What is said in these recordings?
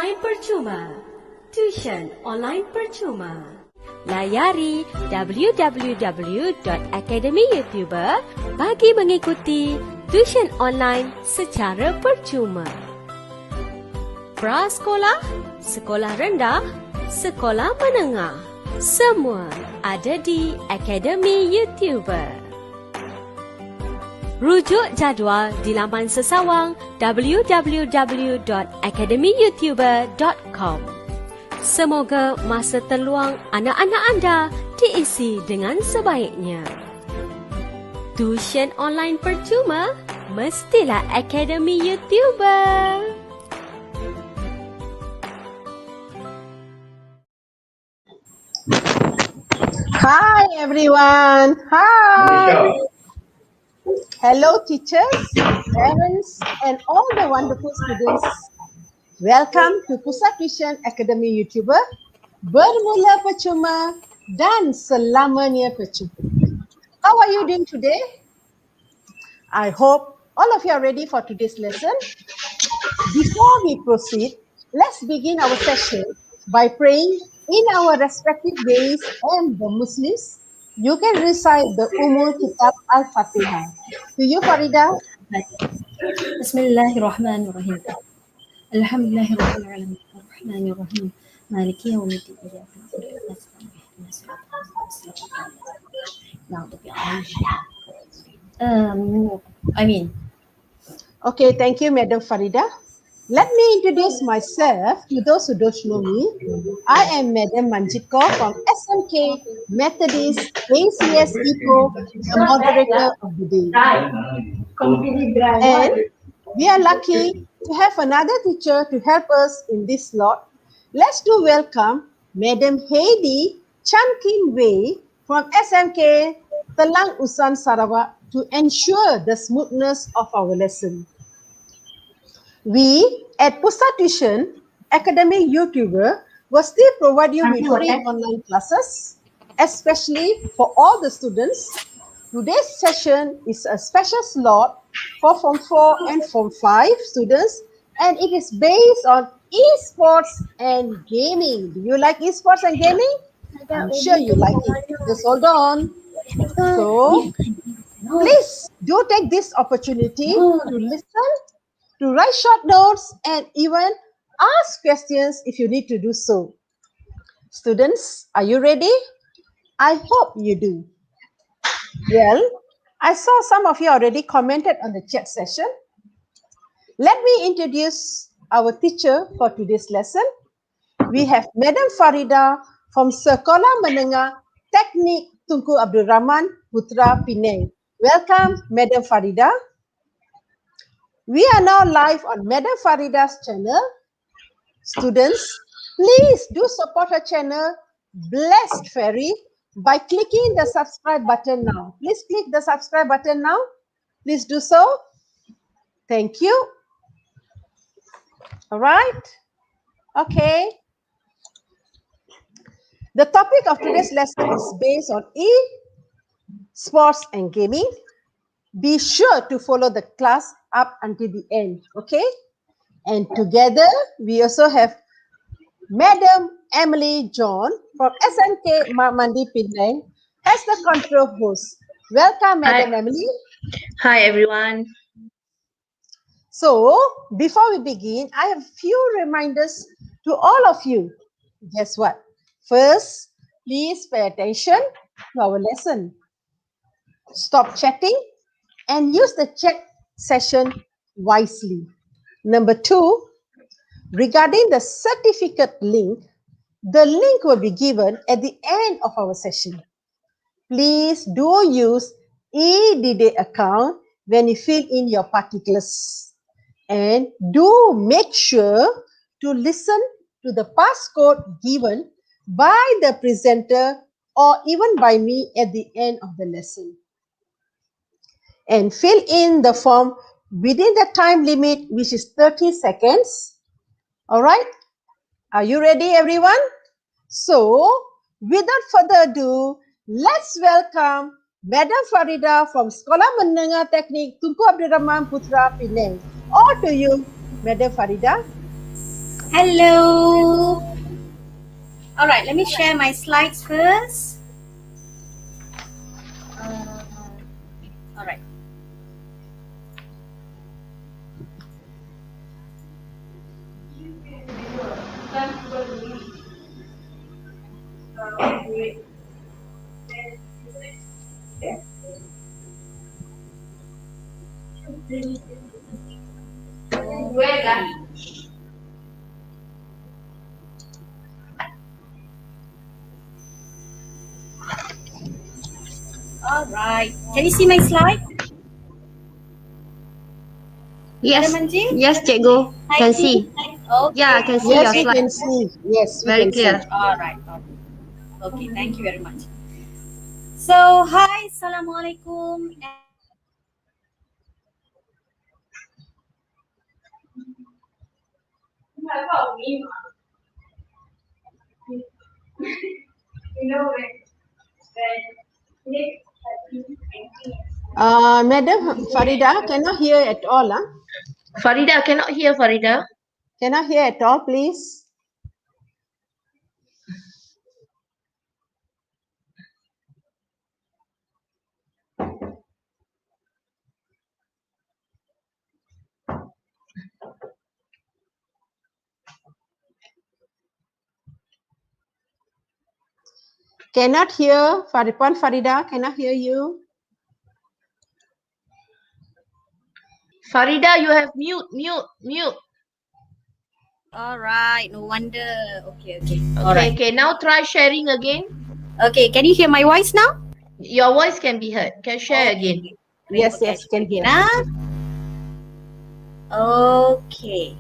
online percuma. Tuition online percuma. Layari www.academyyoutuber bagi mengikuti tuition online secara percuma. Prasekolah, sekolah rendah, sekolah menengah, semua ada di Akademi YouTuber. Rujuk jadual di laman sesawang www.academyyoutuber.com. Semoga masa terluang anak-anak anda diisi dengan sebaiknya. Tuition online percuma, mestilah Akademi YouTuber. Hi everyone. Hi. Hello teachers, parents and all the wonderful students. Welcome to Pusat Tuisyen Academy YouTuber. Bermula percuma dan selamanya percuma. How are you doing today? I hope all of you are ready for today's lesson. Before we proceed, let's begin our session by praying in our respective ways, and the Muslims, you can recite the Kitab Al-Fatihah. To you, Farida. Bismillahirrahmanirrahim. Alhamdulillahirabbil alamin. Arrahmanirrahim. Maliki yaumiddin. Okay, thank you, Madam Farida. Let me introduce myself to those who don't know me. I am Madam Manjitko from SMK Methodist ACS Eco, the moderator of the day. And we are lucky to have another teacher to help us in this slot. Let's do welcome Madam Heidi Chan Kim Wei from SMK Telang Usan Sarawak to ensure the smoothness of our lesson. We at Pusat Tuisyen Academy YouTuber will still provide you with free online classes, especially for all the students. Today's session is a special slot for Form 4 and Form 5 students, and it is based on esports and gaming. Do you like esports and gaming? I'm sure you like it. Just hold on. So, please do take this opportunity to listen, to write short notes, and even ask questions if you need to do so. Students, are you ready? I hope you do. Well, I saw some of you already commented on the chat session. Let me introduce our teacher for today's lesson. We have Madam Farida from Sekolah Menengah Teknik Tunku Abdul Rahman Putra Penang. Welcome, Madam Farida. We are now live on Madam Farida's channel. Students, please do support her channel, Blessed Fairy, by clicking the subscribe button now. Please click the subscribe button now. Please do so. Thank you. All right. Okay. The topic of today's lesson is based on e-sports and gaming. Be sure to follow the class up until the end, okay? And together, we also have Madam Emily John from SMK Mandi Penang as the control host. Welcome, Madam Emily. Hi, everyone. So, before we begin, I have a few reminders to all of you. Guess what? First, please pay attention to our lesson. Stop chatting and use the chat session wisely. Number 2, regarding the certificate link, the link will be given at the end of our session. Please do use eDD account when you fill in your particulars. And do make sure to listen to the passcode given by the presenter or even by me at the end of the lesson. And fill in the form within the time limit, which is 30 seconds. All right? Are you ready, everyone? So, without further ado, let's welcome Madam Farida from Sekolah Menengah Teknik Tunku Abdul Rahman Putra Penang. Over to you, Madam Farida. Hello. All right, let me share my slides first. All right. All right. Can you see my slide? Yes, Madam Anji? yes, Cikgu. Can see. Okay. Yeah, I can see Yes, your we slide. can see. Yes, we Very can clear. see. All right. Okay, thank you very much. So, hi, Assalamualaikum. Madam Farida, cannot hear at all. Huh? Farida, cannot hear Farida. Cannot hear at all, please. Cannot hear. Farida, cannot hear you. Farida, you have mute. All right, no wonder. Okay. All Okay, right. okay. Now try sharing again. Okay, can you hear my voice now? Your voice can be heard. Can share again. Great. Yes, Okay, yes, can hear. Okay.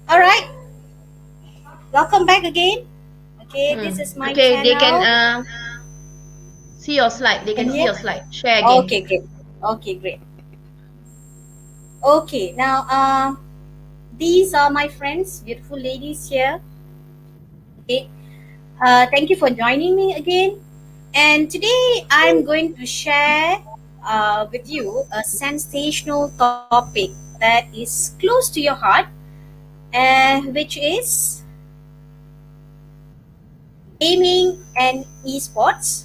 All right. Welcome back again. Okay, this is my okay, channel. they can see your slide. They can see your slide. Share again. Okay, great. Okay, great. Okay, now these are my friends, beautiful ladies here. Okay, thank you for joining me again. And today I'm going to share with you a sensational topic that is close to your heart, which is gaming and esports.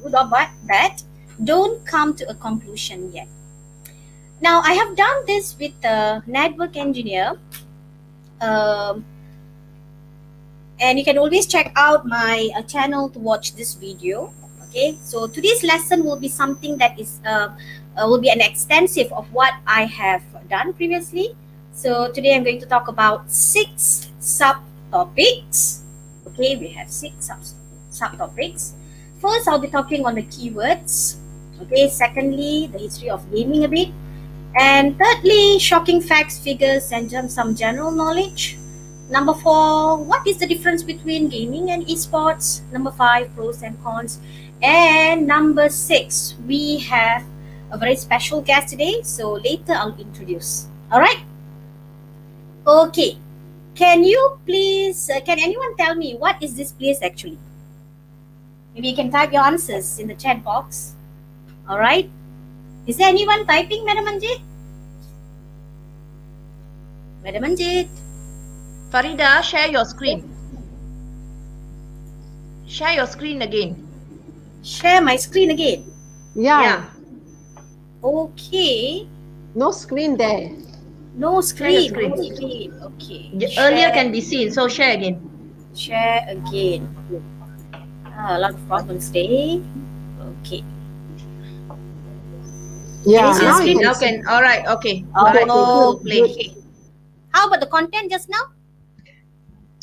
Good or bad, don't come to a conclusion yet. Now, I have done this with a network engineer, and you can always check out my channel to watch this video. Okay, so today's lesson will be something that is will be an extensive of what I have done previously. So today I'm going to talk about 6 subtopics. Okay, we have 6 subtopics. First, I'll be talking on the keywords. Okay, secondly, the history of gaming a bit. And thirdly, shocking facts, figures, and some general knowledge. Number 4, what is the difference between gaming and esports? Number 5, pros and cons. And number 6, we have a very special guest today. So later I'll introduce. All right. Okay. Can you please, can anyone tell me what is this place actually? Maybe you can type your answers in the chat box. All right. Is there anyone typing, Madam Anjit? Madam Anjit? Farida, share your screen. Share your screen again. Share my screen again. Yeah. Okay. No screen there. No screen. Share your No screen. screen. Okay. Earlier can be seen, so share again. Share again. A lot of problems today. Okay. Yeah, Can you see the now screen? you Now can see. can. All right. Okay. Oh, All right. okay. Play. How about the content just now?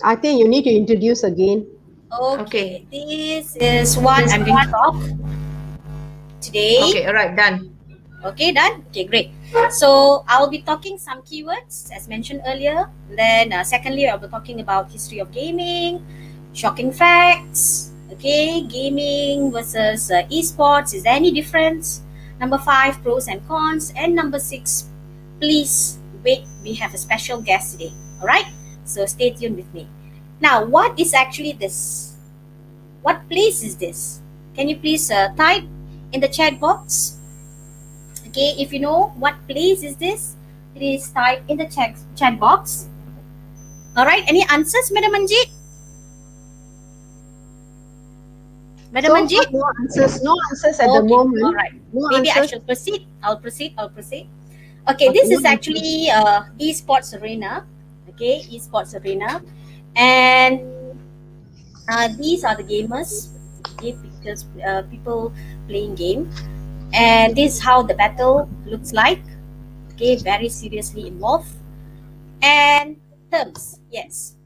I think you need to introduce again. Okay. This is what I'm going to talk today. Okay. All right. Done. Okay, done? Okay, great. So I'll be talking some keywords as mentioned earlier. Then secondly, I'll be talking about history of gaming, shocking facts, okay, gaming versus esports. Is there any difference? Number 5, pros and cons. And number 6, please wait, we have a special guest today. All right, so stay tuned with me. Now, what is actually this? What place is this? Can you please type in the chat box? Okay, if you know what place is this, please type in the chat box. All right, any answers, Madam Manjit? Madam So Manjit? far, no answers at the Okay, moment. all right. No Maybe I answers. shall proceed. I'll proceed. Okay, this no is actually esports arena. Okay, esports arena, and these are the gamers. Okay, pictures, people playing game, and this is how the battle looks like. Okay, very seriously involved. And terms, yes.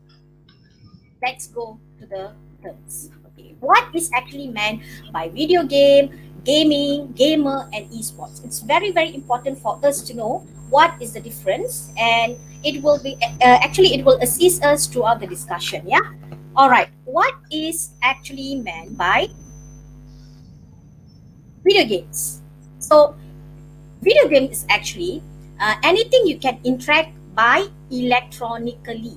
Let's go to the terms. Okay, what is actually meant by video game, gaming, gamer, and esports? It's very, very important for us to know what is the difference, and it will be actually it will assist us throughout the discussion. Yeah. All right. What is actually meant by video games? So, video game is actually anything you can interact by electronically,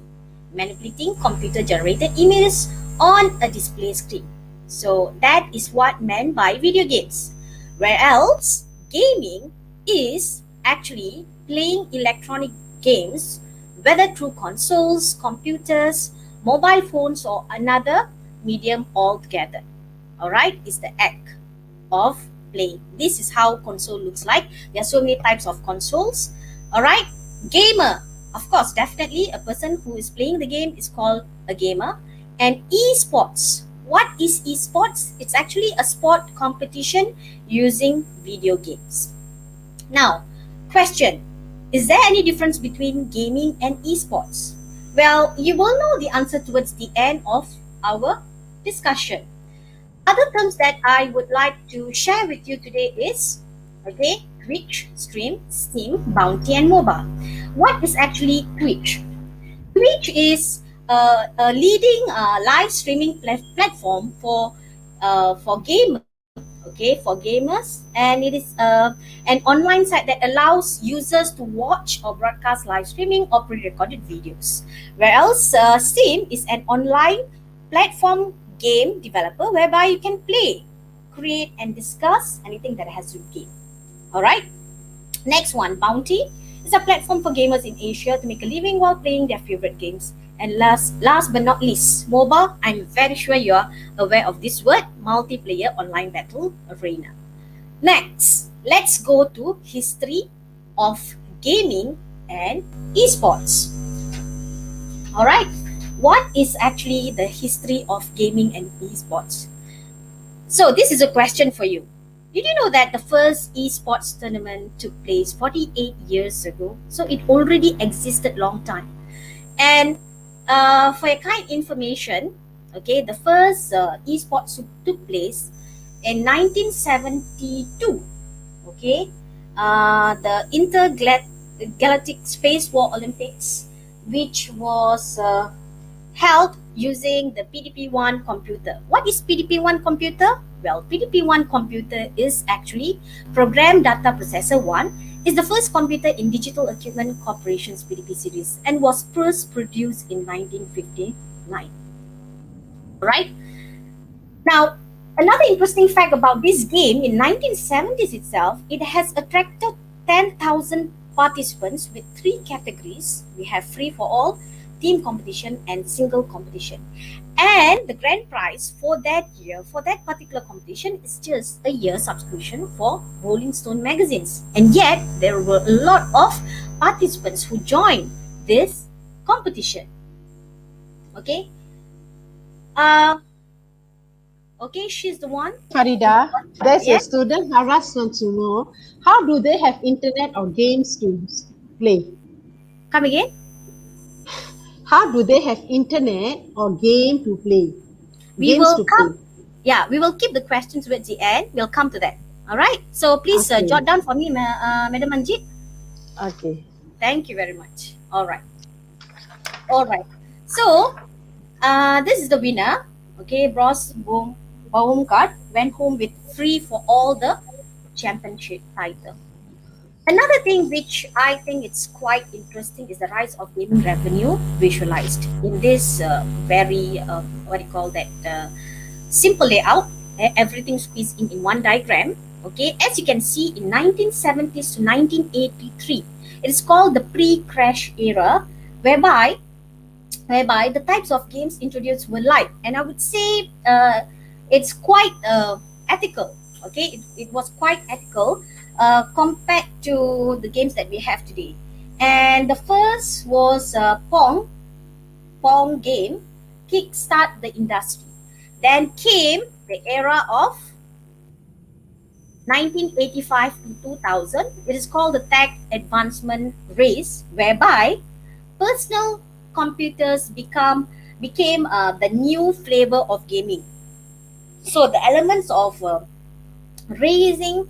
manipulating computer-generated images on a display screen. So that is what meant by video games. Whereas gaming is actually playing electronic games, whether through consoles, computers, mobile phones, or another medium altogether. All right, is the act of playing. This is how console looks like. There are so many types of consoles. All right, gamer, of course, definitely a person who is playing the game is called a gamer. And esports, what is esports? It's actually a sport competition using video games. Now, question, is there any difference between gaming and esports? Well, you will know the answer towards the end of our discussion. Other terms that I would like to share with you today is, okay, Twitch, stream, Steam, bounty, and mobile. What is actually Twitch? Twitch is a leading live streaming platform for gamers. Okay, for gamers, and it is an online site that allows users to watch or broadcast live streaming or pre-recorded videos. Whereas Steam is an online platform game developer whereby you can play, create, and discuss anything that has to do game. All right. Next one, Bounty is a platform for gamers in Asia to make a living while playing their favorite games. And last but not least, mobile. I'm very sure you are aware of this word, multiplayer online battle arena. Next, let's go to history of gaming and esports. All right. What is actually the history of gaming and esports? So this is a question for you. Did you know that the first esports tournament took place 48 years ago? So it already existed long time. And for your kind information, okay, the first esports took place in 1972. Okay, the Intergalactic Space War Olympics, which was held using the PDP-1 computer. What is PDP-1 computer? Well, PDP-1 computer is actually Program Data Processor 1, is the first computer in Digital Equipment Corporation's PDP series and was first produced in 1959. Right? Now, another interesting fact about this game, in 1970s itself, it has attracted 10,000 participants with 3 categories. We have free for all, team competition, and single competition. And the grand prize for that year, for that particular competition, is just a year subscription for Rolling Stone magazines. And yet, there were a lot of participants who joined this competition. Okay? Okay, she's the one. Farida, there's Yes? a student Haras wants to know, how do they have internet or games to play? Come again? How do they have internet or game to play? We Games will to come. play. Yeah, we will keep the questions towards the end. We'll come to that. All right. So please Okay. jot down for me, Madam Manjit. Okay. Thank you very much. All right. All right. So this is the winner. Okay, Bros Baumgart went home with free for all the championship title. Another thing which I think it's quite interesting is the rise of gaming revenue visualized in this very what do you call that simple layout. Everything squeezed in one diagram. Okay, as you can see, in 1970s to 1983, It's called the pre-crash era, whereby the types of games introduced were light, and I would say it's quite ethical. Okay, it was quite ethical compared to the games that we have today. And the first was Pong game kickstart the industry. Then came the era of 1985 to 2000. It is called the tech advancement race, whereby personal computers became the new flavor of gaming. So the elements of racing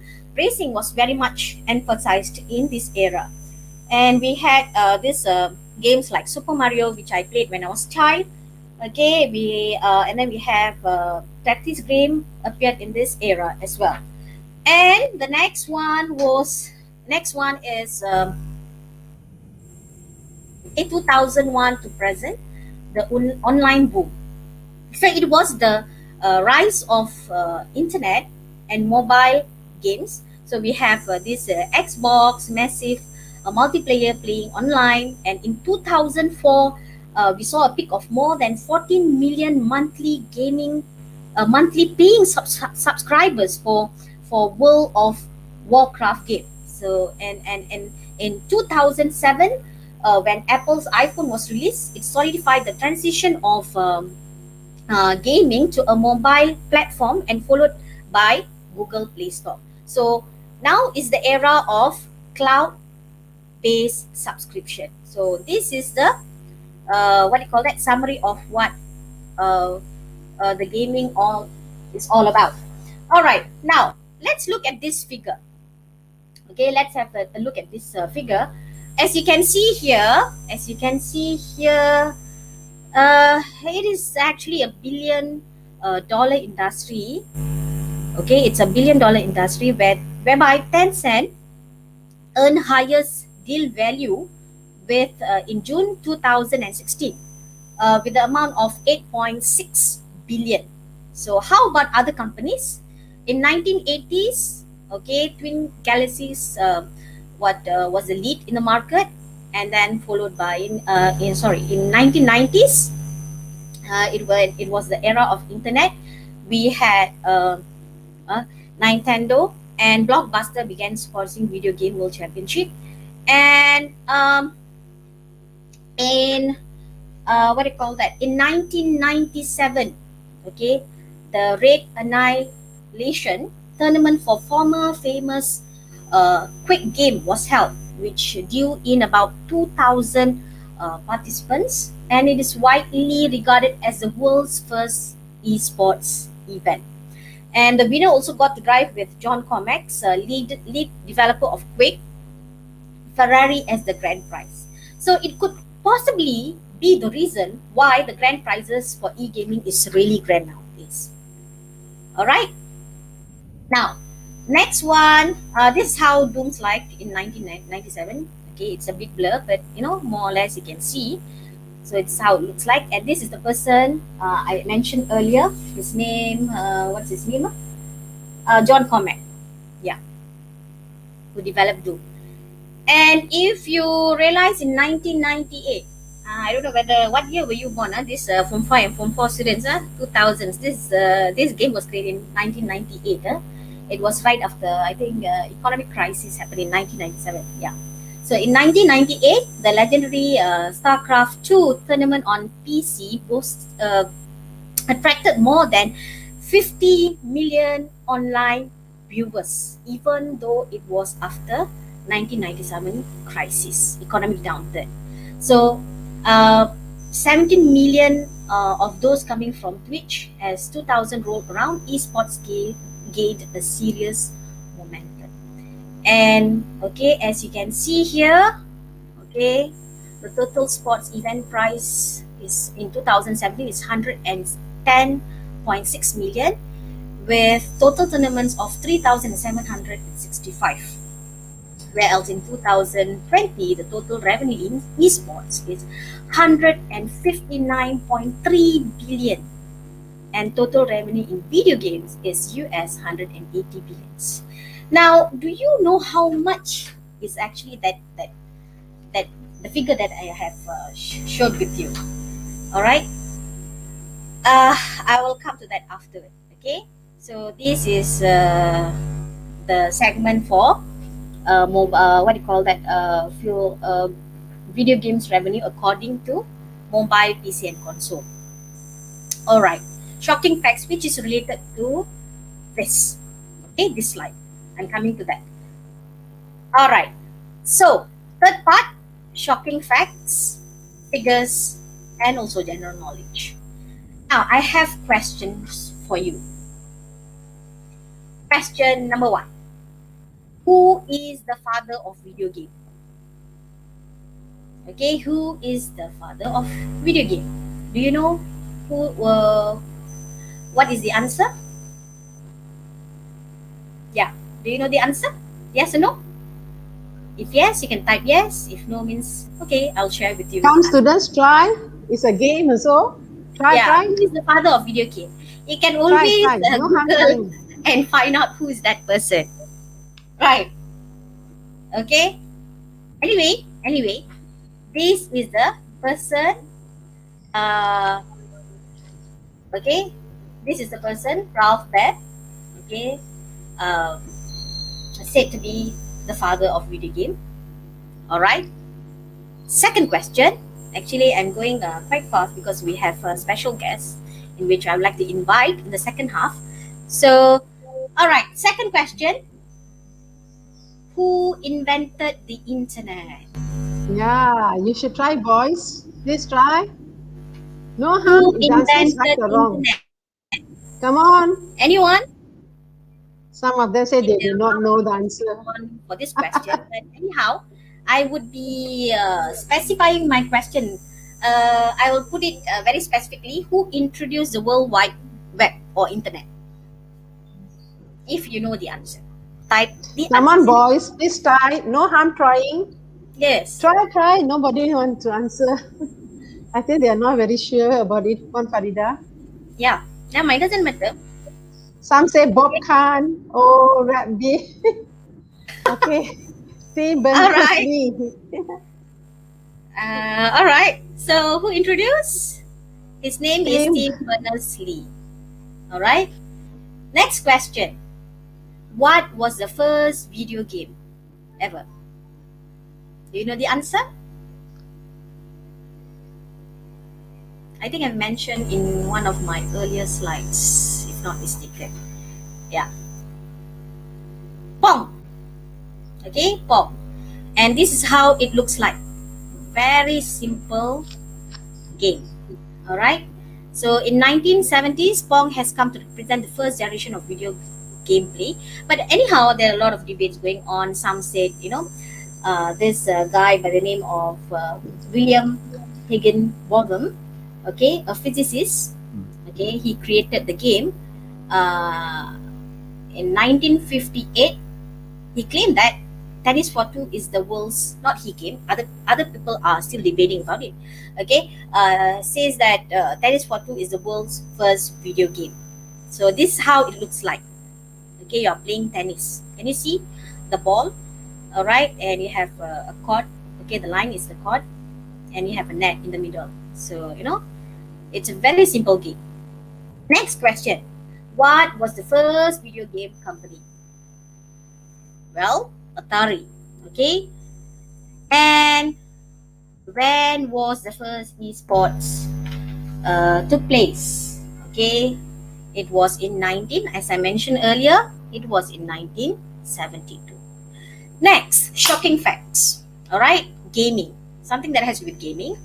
was very much emphasized in this era. And we had these games like Super Mario, which I played when I was a child. Okay, and then we have Tetris game appeared in this era as well. And the next one is in 2001 to present, the online boom. So it was the rise of internet and mobile games. So we have this Xbox massive multiplayer playing online, and in 2004 we saw a peak of more than 14 million monthly paying subscribers for World of Warcraft game. So and in 2007, when Apple's iPhone was released, it solidified the transition of gaming to a mobile platform, and followed by Google Play Store. So now is the era of cloud-based subscription. So this is the summary of what the gaming is all about. All right, now let's look at this figure. Okay, let's have a look at this figure. As you can see here, it is actually a $1 billion industry. Okay, it's a $1 billion industry whereby Tencent earned highest deal value with in June 2016 with the amount of 8.6 billion. So how about other companies? In 1980s, okay, Twin Galaxies was the lead in the market, and then followed by in 1990s, it was the era of internet. We had Nintendo and Blockbuster began sponsoring video game world championship, and in 1997, okay, the Red Annihilation tournament for former famous quick game was held, which drew in about 2,000 participants, and it is widely regarded as the world's first esports event. And the winner also got to drive with John Cormack's lead developer of Quake, Ferrari, as the grand prize. So it could possibly be the reason why the grand prizes for e-gaming is really grand nowadays. All right. Now, next one. This is how Doom's like in 1997. Okay, it's a bit blur, but more or less you can see. So it's how it looks like, and this is the person I mentioned earlier. His name, what's his name? John Cormack. Yeah, who developed Doom. And if you realize, in 1998, I don't know what year were you born? This Form 5 and Form 4 students, 2000s. This game was created in 1998. It was right after, I think, economic crisis happened in 1997. Yeah. So in 1998, the legendary StarCraft 2 tournament on PC attracted more than 50 million online viewers, even though it was after 1997 crisis, economic downturn. So 17 million of those coming from Twitch. As 2000 rolled around, esports gained a serious momentum. And okay, as you can see here, okay, the total sports event price is in 2017 is 110.6 million, with total tournaments of 3,765. Whereas in 2020, the total revenue in esports is 159.3 billion, and total revenue in video games is US 180 billions. Now, do you know how much is actually that the figure that I have showed with you. All right. I will come to that afterward. Okay. So this is the segment for what do you call that? Video games revenue according to mobile, PC, and console. All right. Shocking facts, which is related to this. Okay, this slide. I'm coming to that. All right. So third part, shocking facts, figures, and also general knowledge. Now, I have questions for you. Question number 1. Who is the father of video game? Okay, who is the father of video game? Do you know who? What is the answer? Yeah, do you know the answer? Yes or no? If yes, you can type yes. If no means, okay, I'll share with you. Some students try. It's a game also. Try. Who is the father of video game? You can always Try. No harm Google trying. and find out who is that person. Right. Okay. Anyway, this is the person. Okay. This is the person, Ralph Baer. Okay. Said to be the father of video game. All right. Second question. Actually, I'm going quite fast because we have a special guest in which I would like to invite in the second half. So, all right, second question. Who invented the internet? Yeah, you should try, boys. Please try. No Who harm. The answer is invented right or wrong. internet? Come on. Anyone? Some of them say they do not know the answer. For this question. But anyhow, I would be specifying my question. I will put it very specifically. Who introduced the World Wide Web or internet? If you know the answer, type the Come on, answer. boys. Please try. No harm trying. Yes. Try. Nobody wants to answer. I think they are not very sure about it. Come on, Farida. Yeah. Now, mine doesn't matter. Some say Bob Khan. Oh, Rabbi. Okay. See, All right. Berners-Lee. All right. So, who introduced? His name is Tim. Tim Berners-Lee. All right. Next question. What was the first video game ever? Do you know the answer? I think I've mentioned in one of my earlier slides, if not mistaken. Yeah. Pong. Okay, Pong. And this is how it looks like. Very simple game. All right. So in 1970s, Pong has come to represent the first generation of video gameplay. But anyhow, there are a lot of debates going on. Some said, this guy by the name of William Higginbotham, okay, a physicist, okay, he created the game in 1958. He claimed that tennis for two is the world's, not he came, other people are still debating about it, okay, says that tennis for two is the world's first video game. So this is how it looks like. Okay, you are playing tennis. Can you see the ball? All right, and you have a court. Okay, the line is the court, and you have a net in the middle. So it's a very simple game. Next question. What was the first video game company? Well, Atari. Okay. And when was the first esports took place? Okay. It was in as I mentioned earlier, it was in 1972. Next, shocking facts. All right, gaming. Something that has to do with gaming.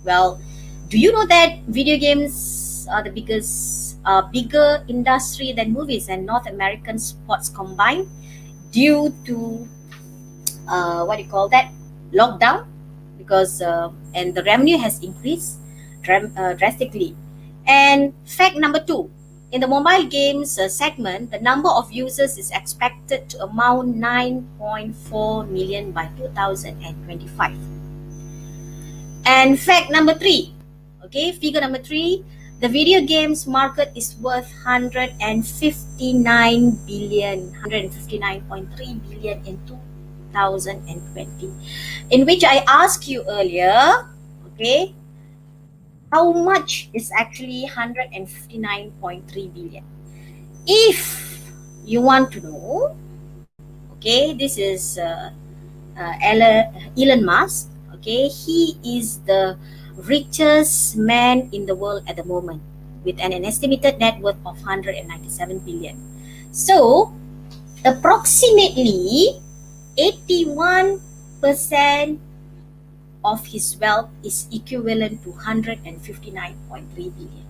Well, do you know that video games are the bigger industry than movies and North American sports combined due to lockdown? Because and the revenue has increased drastically. And fact number 2, in the mobile games segment, the number of users is expected to amount 9.4 million by 2025. And fact number 3, okay, figure number 3, the video games market is worth 159.3 billion in 2020, in which I asked you earlier, okay, how much is actually 159.3 billion? If you want to know, okay, this is Elon Musk. Okay, he is the richest man in the world at the moment, with an estimated net worth of 197 billion. So, approximately 81% of his wealth is equivalent to 159.3 billion.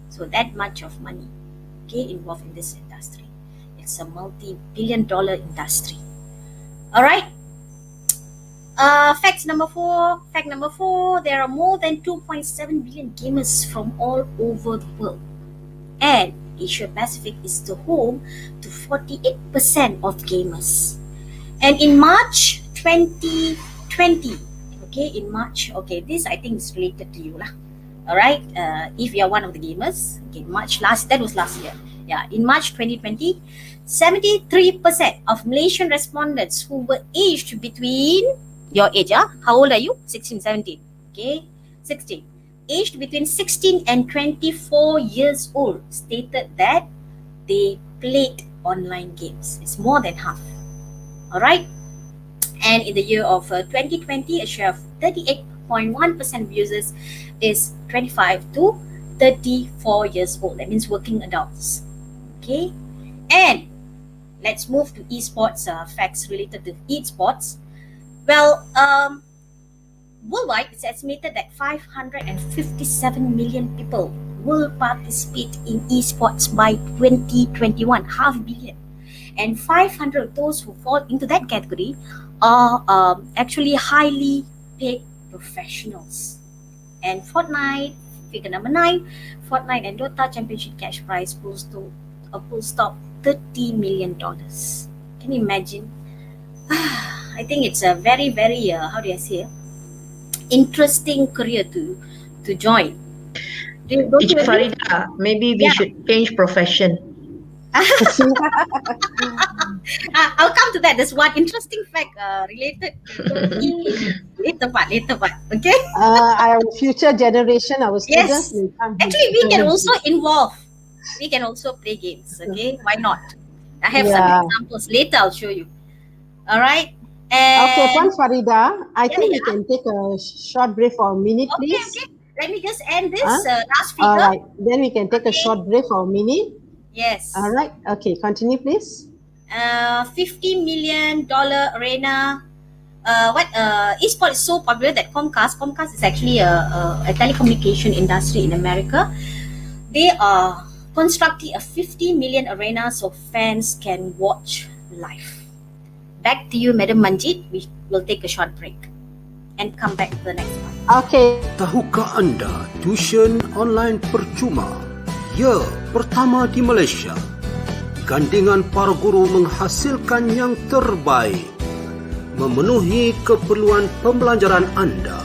So that much of money, okay, involved in this industry. It's a multi-billion-dollar industry. All right. Fact number four, there are more than 2.7 billion gamers from all over the world. And Asia Pacific is the home to 48% of gamers. And in March 2020, okay, this I think is related to you lah. All right, if you are one of the gamers, okay, that was last year. Yeah, in March 2020, 73% of Malaysian respondents who were aged between your age, how old are you? 16, 17. Okay, 16. Aged between 16 and 24 years old stated that they played online games. It's more than half. All right. And in the year of 2020, a share of 38.1% of users is 25 to 34 years old. That means working adults. Okay. And let's move to esports facts related to esports. Well, worldwide, it's estimated that 557 million people will participate in esports by 2021, 500 million. And 500 of those who fall into that category are actually highly paid professionals. And Fortnite, figure number 9, Fortnite and Dota Championship cash prize pulls to a full stop $30 million. Can you imagine? I think it's a very, very, how do I say, interesting career to join. Don't you agree? Farida, maybe we should change profession. I'll come to that. There's one interesting fact related to later part. Okay. Our future generation, our students. Yes. Actually, we can also involve. We can also play games. Okay. Why not? I have some examples later. I'll show you. All right. And okay, Farida, I think we can take a short break for a minute, please. Okay. Let me just end this last figure. All right. Then we can take a short break for a minute. Yes. All right. Okay. Continue, please. $50 million arena. Esports is so popular that Comcast is actually a telecommunication industry in America. They are constructing a 50 million arena so fans can watch live. Back to you, Madam Manjit. We will take a short break and come back to the next one. Okay. Tahukah anda tuition online percuma? Ya, pertama di Malaysia. Gandingan para guru menghasilkan yang terbaik, memenuhi keperluan pembelajaran anda.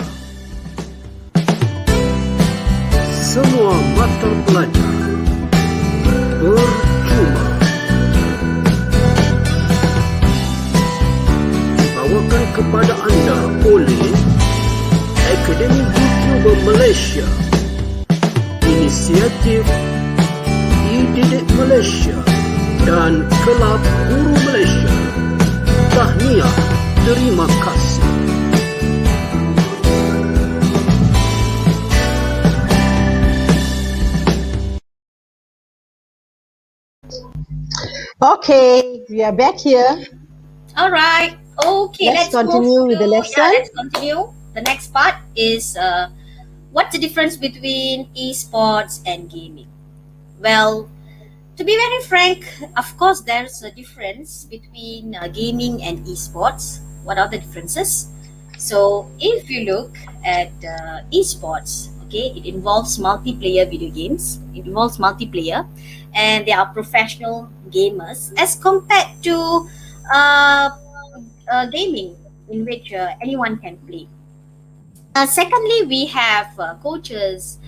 Semua mata pelajaran percuma. Dibawakan kepada anda oleh Akademi YouTuber Malaysia, Inisiatif Didik Malaysia dan Kelab Guru Malaysia. Tahniah, terima kasih. Okay, we are back here. All right. Okay, let's continue with the lesson. Let's continue. The next part is what's the difference between esports and gaming? Well, to be very frank, of course, there's a difference between gaming and esports. What are the differences? So, if you look at esports, okay, it involves multiplayer video games. It involves multiplayer, and they are professional gamers as compared to gaming, in which anyone can play. Secondly, we have coaches,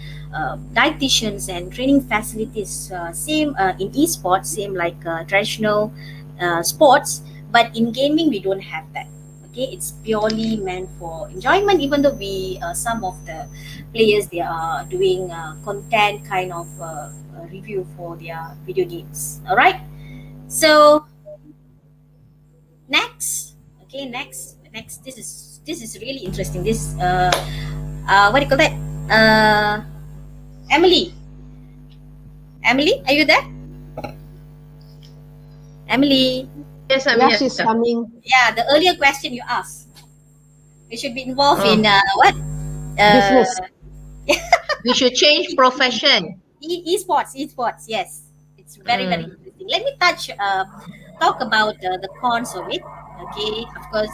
dietitians, and training facilities. Same in esports, same like traditional sports, but in gaming we don't have that. Okay, it's purely meant for enjoyment, even though some of the players, they are doing content kind of review for their video games. All right. So next, okay, next. This is really interesting. This what do you call that? Emily, are you there? Emily. Yes, I'm Yeah, here. she's coming. Yeah, the earlier question you asked. We should be involved in what? Business. We should change profession. Esports. Yes, it's very interesting. Let me talk about the cons of it. Okay, of course,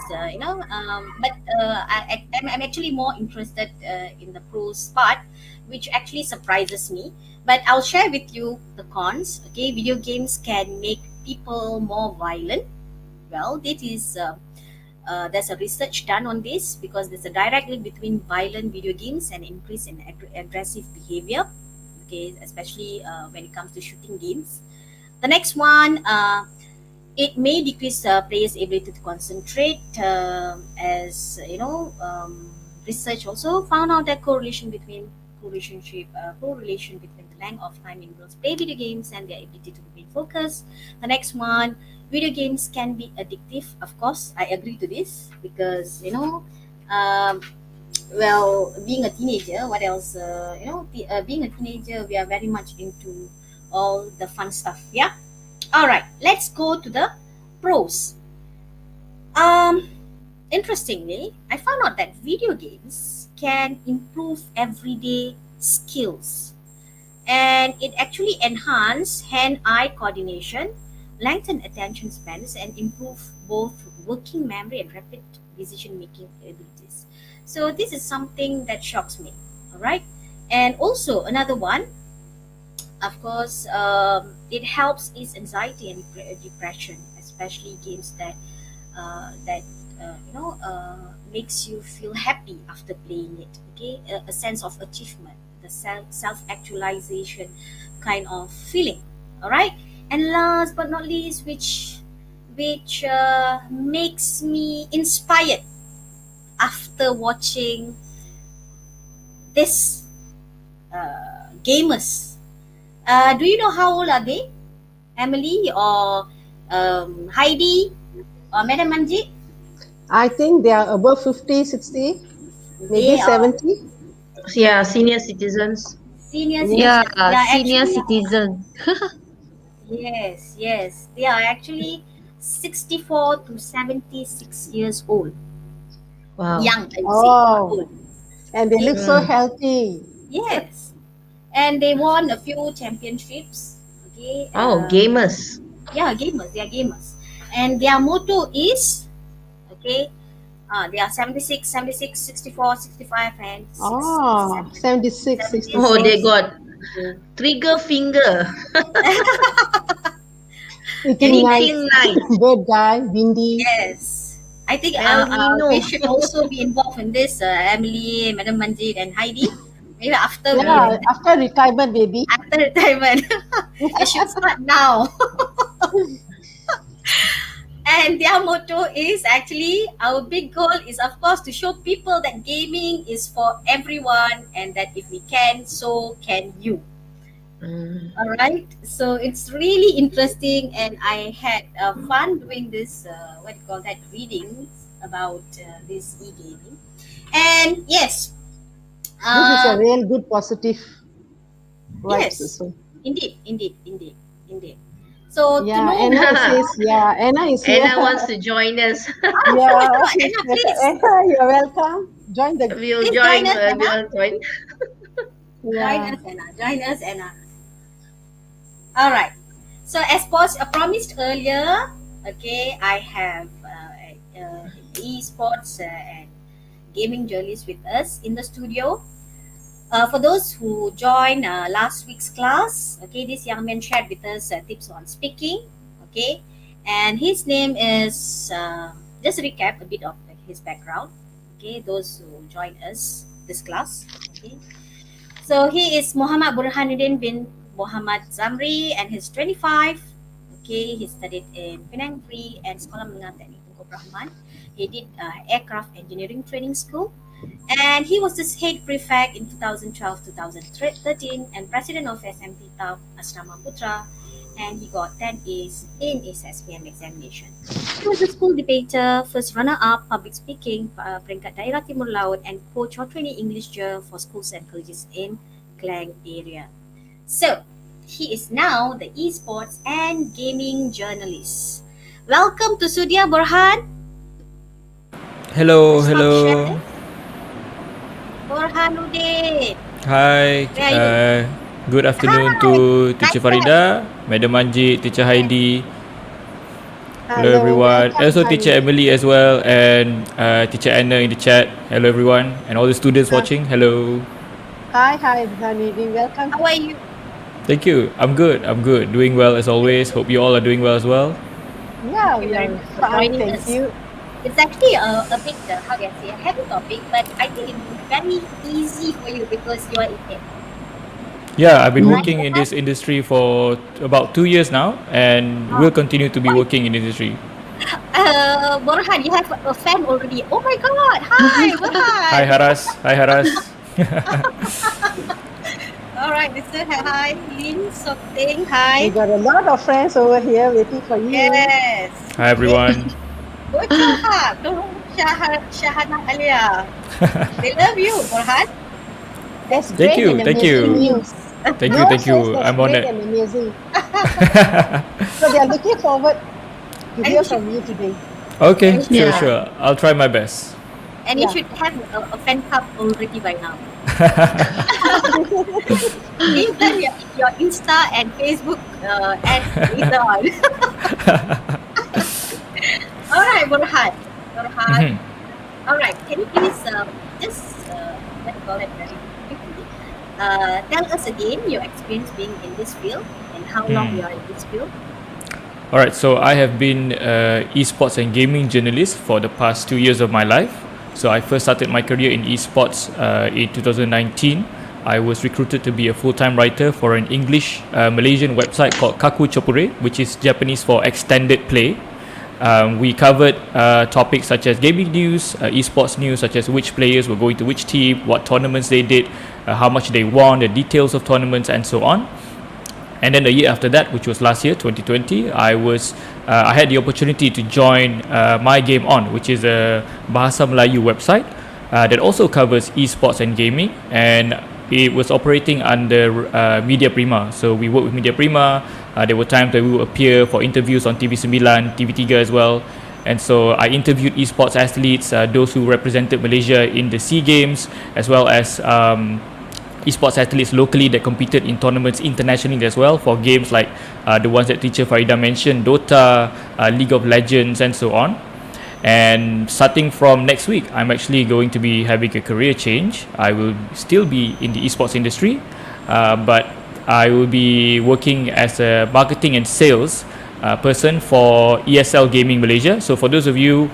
but I'm actually more interested in the pros part, which actually surprises me. But I'll share with you the cons. Okay, video games can make people more violent. Well, that is. There's a research done on this because there's a direct link between violent video games and increase in aggressive behavior. Okay, especially when it comes to shooting games. The next one, it may decrease players' ability to concentrate, as you know. Research also found out that correlation between the length of time individuals play video games and their ability to remain focused. The next one, video games can be addictive. Of course, I agree to this because well, being a teenager, what else? Being a teenager, we are very much into all the fun stuff. Yeah. All right. Let's go to the pros. Interestingly, I found out that video games can improve everyday skills, and it actually enhance hand-eye coordination, lengthen attention spans, and improve both working memory and rapid decision-making abilities. So this is something that shocks me. All right, and also another one, of course, it helps ease anxiety and depression, especially games that makes you feel happy after playing it. Okay, a sense of achievement, the self-actualization kind of feeling. All right, and last but not least, which makes me inspired after watching this gamers. Do you know how old are they? Emily or Heidi or Madam Manjit? I think they are above 50, 60, maybe They are 70. Yeah, senior citizens. senior Yeah, citizens. They are senior actually, citizen. yes. They are actually 64 to 76 years old. Wow. Young, I would say. Oh, Old. and they look so healthy. Yes. And they won a few championships. Okay. Oh, gamers. Yeah, gamers. They are gamers. And their motto is, okay, they are 76, 64, 65, and 6, Oh, 76, 76. Oh, they 66. got trigger finger. Eating Anything nice. nice. Bad guy, windy. Yes. I think El Nino. we should also be involved in this, Emily, Madam Manjit, and Heidi. Maybe after Yeah, after retirement, maybe. after retirement. You should start now. And their motto is actually, our big goal is, of course, to show people that gaming is for everyone and that if we can, so can you. All right. So it's really interesting, and I had fun doing this, reading about this e-gaming. And yes, This is a real good positive vibes yes, also. indeed. So Yeah, to know Anna more, says, yeah, Anna is here. Anna wants to join us. Yeah, Anna, please. Anna, you're welcome. Join the We'll Please join. join us, Anna. We'll join. yeah. Join us, Anna. All right. So as promised earlier, okay, I have esports and gaming journalists with us in the studio. For those who joined last week's class, okay, this young man shared with us tips on speaking, okay, and his name is, just recap a bit of his background, okay, those who joined us this class, okay. So he is Muhammad Burhanuddin bin Muhammad Zamri, and he's 25, okay, he studied in Penang Free and Sekolah Menengah Teknik Tungku Rahman. He did aircraft engineering training school, and he was the head prefect in 2012-2013 and president of SMT TAP Asrama Putra, and he got 10 A's in his SPM examination. He was a school debater, first runner-up, public speaking, peringkat daerah Timur Laut, and coach or trainee English for schools and colleges in Klang area. So, he is now the esports and gaming journalist. Welcome to Sudia, Borhan. Hello, Stop hello. sharing. Borhanuddin. Hi. Where are you? Good afternoon Hi. to Teacher Farida, Madam Manjit, Teacher Heidi. Hello everyone. welcome, Also Teacher Heidi. Emily as well, and Teacher Anna in the chat. Hello everyone, and all the students watching. Hello. Hi, Burhanuddin. Welcome. How are you? Thank you. I'm good. Doing well as always. Hope you all are doing well as well. Yeah, Thank you we very are much for fine. joining Thank us. you. It's actually a bit, how do I say, a heavy topic, but I think it will be very easy for you because you are in it. Yeah, I've been Right, working in Borhan? this industry for about 2 years now, and will continue to be working in the industry. Borhan, you have a fan already. Oh my God! Hi, Borhan. Hi Haras. Hi Haras. All right, Mr. Hi, Lin Sokting. Hi. We got a lot of friends over here waiting for you. Yes. Hi everyone. Go Shahab. Don't Shahana Alia. They love you, Borhan. That's Thank great you, and thank amazing you. news. Thank No you, thank says you. that's I'm great honored. and amazing. So they are looking forward to hear from you today. Okay, sure, Yeah. sure. I'll try my best. And you Yeah. should have a fan club already by now. Give them your Insta and Facebook and later on. All right, Borhan. Mhm. All right, can you please just let's call it very quickly. Tell us again your experience being in this field and how long you are in this field. Alright, so I have been esports and gaming journalist for the past 2 years of my life. So I first started my career in esports in 2019. I was recruited to be a full-time writer for an English Malaysian website called Kaku Chopure, which is Japanese for extended play. We covered topics such as gaming news, esports news, such as which players were going to which team, what tournaments they did, how much they won, the details of tournaments, and so on. And then the year after that, which was last year, 2020, I had the opportunity to join My Game On, which is a Bahasa Melayu website that also covers esports and gaming, and it was operating under Media Prima. So we worked with Media Prima. There were times that we would appear for interviews on TV9, TV3 as well. And so I interviewed esports athletes, those who represented Malaysia in the SEA Games, as well as esports athletes locally that competed in tournaments internationally as well for games like the ones that Teacher Farida mentioned, Dota, League of Legends, and so on. And starting from next week, I'm actually going to be having a career change. I will still be in the esports industry, but I will be working as a marketing and sales person for ESL Gaming Malaysia. So for those of you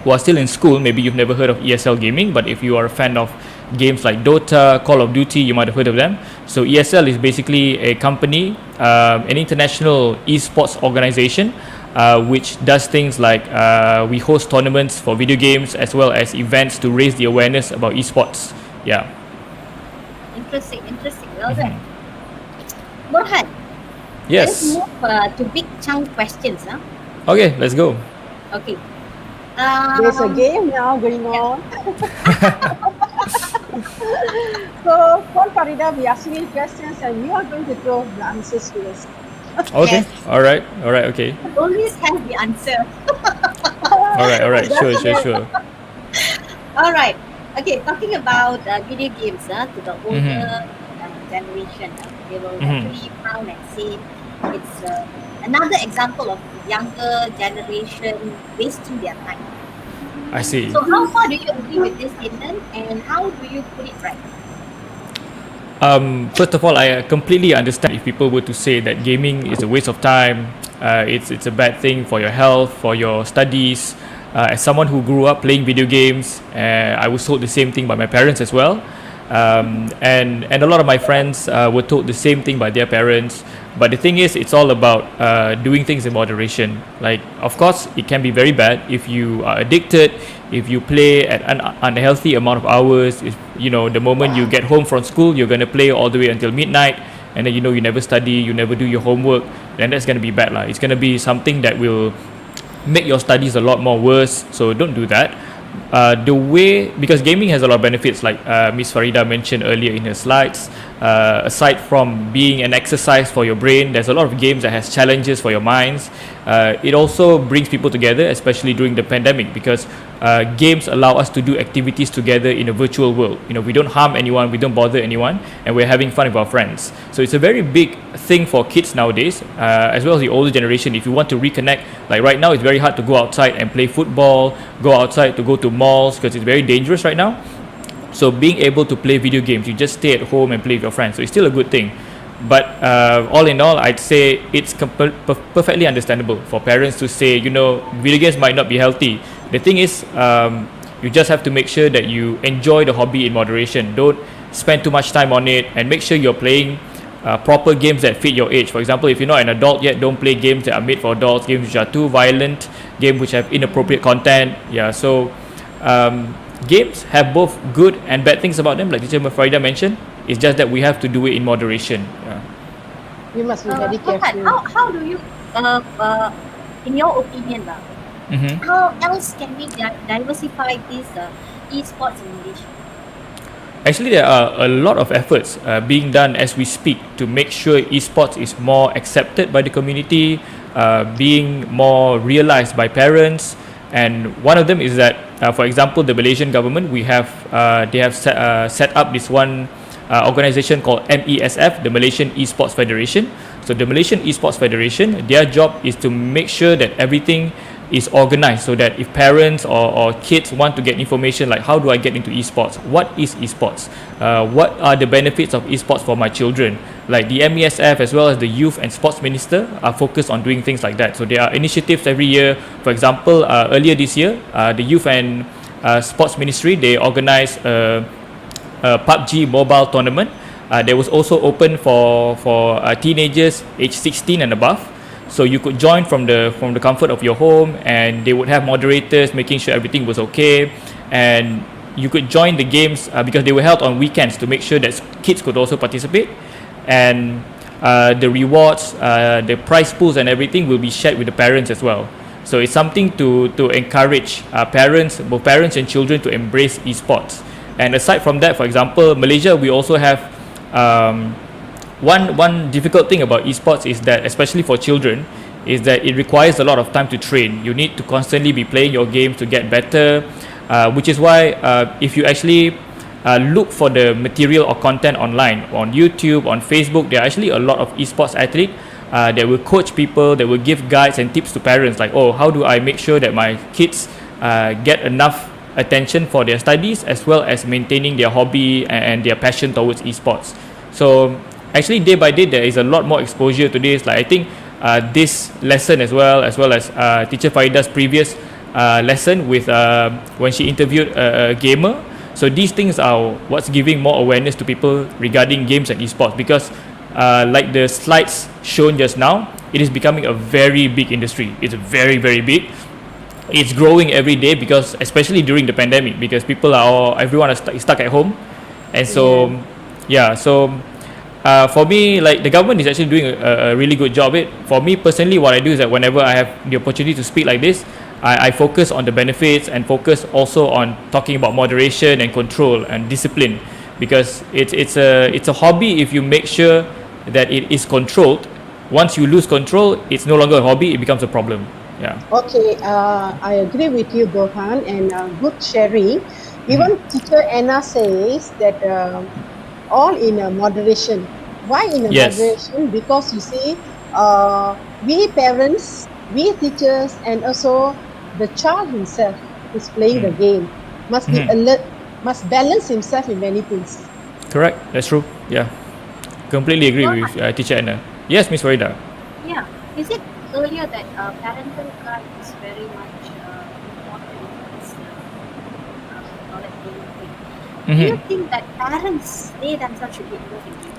who are still in school, maybe you've never heard of ESL Gaming, but if you are a fan of games like Dota, Call of Duty, you might have heard of them. So ESL is basically a company, an international esports organization, which does things like we host tournaments for video games as well as events to raise the awareness about esports. Yeah. Interesting. Well done. Borhan, let's Yes. move to big chunk questions. Okay, let's go. Okay. There's a game now going on. So, for Farida, we asking you questions and you are going to throw the answers to us. Okay. Yes. All right. Okay. Always have the answer. All right. Sure. All right. Okay, talking about video games to the older generation, they will actually frown and say it's another example of younger generation wasting their time. I see. So how far do you agree with this statement and how do you put it right? First of all, I completely understand if people were to say that gaming is a waste of time. It's a bad thing for your health, for your studies. As someone who grew up playing video games, I was told the same thing by my parents as well. And a lot of my friends were told the same thing by their parents. But the thing is, it's all about doing things in moderation. Like, of course, it can be very bad if you are addicted, if you play at an unhealthy amount of hours. If, the moment you get home from school, you're going to play all the way until midnight, and then you never study, you never do your homework, then that's going to be bad. It's going to be something that will make your studies a lot more worse. So don't do that. Because gaming has a lot of benefits, like Miss Farida mentioned earlier in her slides. Aside from being an exercise for your brain, there's a lot of games that has challenges for your minds. It also brings people together, especially during the pandemic, because games allow us to do activities together in a virtual world. We don't harm anyone, we don't bother anyone, and we're having fun with our friends. So it's a very big thing for kids nowadays, as well as the older generation. If you want to reconnect, like right now, it's very hard to go outside and play football, go outside to go to malls, because it's very dangerous right now. So being able to play video games, you just stay at home and play with your friends. So it's still a good thing. But all in all, I'd say it's perfectly understandable for parents to say, video games might not be healthy. The thing is, you just have to make sure that you enjoy the hobby in moderation. Don't spend too much time on it, and make sure you're playing proper games that fit your age. For example, if you're not an adult yet, don't play games that are made for adults, games which are too violent, games which have inappropriate content. Games have both good and bad things about them, like Teacher Farida mentioned. It's just that we have to do it in moderation. You must be very careful. How do you, in your opinion, how else can we diversify these esports in Malaysia? Actually, there are a lot of efforts being done as we speak to make sure esports is more accepted by the community, being more realized by parents. And one of them is that, for example, the Malaysian government, they have set up this one organization called MESF, the Malaysian Esports Federation. So the Malaysian Esports Federation, their job is to make sure that everything is organized, so that if parents or kids want to get information like, how do I get into esports, what is esports, what are the benefits of esports for my children, like the MESF as well as the Youth and Sports Minister are focused on doing things like that. So there are initiatives every year. For example, earlier this year, the Youth and Sports Ministry, they organized a PUBG mobile tournament. That was also open for teenagers aged 16 and above. So you could join from the comfort of your home, and they would have moderators making sure everything was okay, and you could join the games because they were held on weekends to make sure that kids could also participate, and the rewards, the prize pools and everything will be shared with the parents as well. So it's something to encourage both parents and children to embrace esports. And aside from that, for example, Malaysia, we also have one difficult thing about esports is that, especially for children, is that it requires a lot of time to train. You need to constantly be playing your games to get better, which is why if you actually look for the material or content online, on YouTube, on Facebook, there are actually a lot of esports athletes that will coach people, that will give guides and tips to parents, like, how do I make sure that my kids get enough attention for their studies as well as maintaining their hobby and their passion towards esports. So actually, day by day, there is a lot more exposure to this. Like, I think this lesson as well as Teacher Farida's previous lesson with when she interviewed a gamer. So these things are what's giving more awareness to people regarding games and esports, because like the slides shown just now, it is becoming a very big industry. It's very, very big. It's growing every day, because especially during the pandemic, because everyone is stuck at home, and so for me, like, the government is actually doing a really good job. For me personally, what I do is that whenever I have the opportunity to speak like this, I focus on the benefits and focus also on talking about moderation and control and discipline, because it's a hobby if you make sure that it is controlled. Once you lose control, it's no longer a hobby, it becomes a problem. Okay, I agree with you, Bohan, and good sharing. Even Teacher Anna says that all in moderation. Why in moderation? Because you see, we parents, we teachers, and also the child himself who's playing the game must be alert, must balance himself in many things. Correct, that's true. Yeah, completely agree with Teacher Anna. Yes, Miss Farida. Yeah, is it earlier that parental guide is very much important in this knowledge gain thing? do you think that parents, they themselves should be involved in gaming?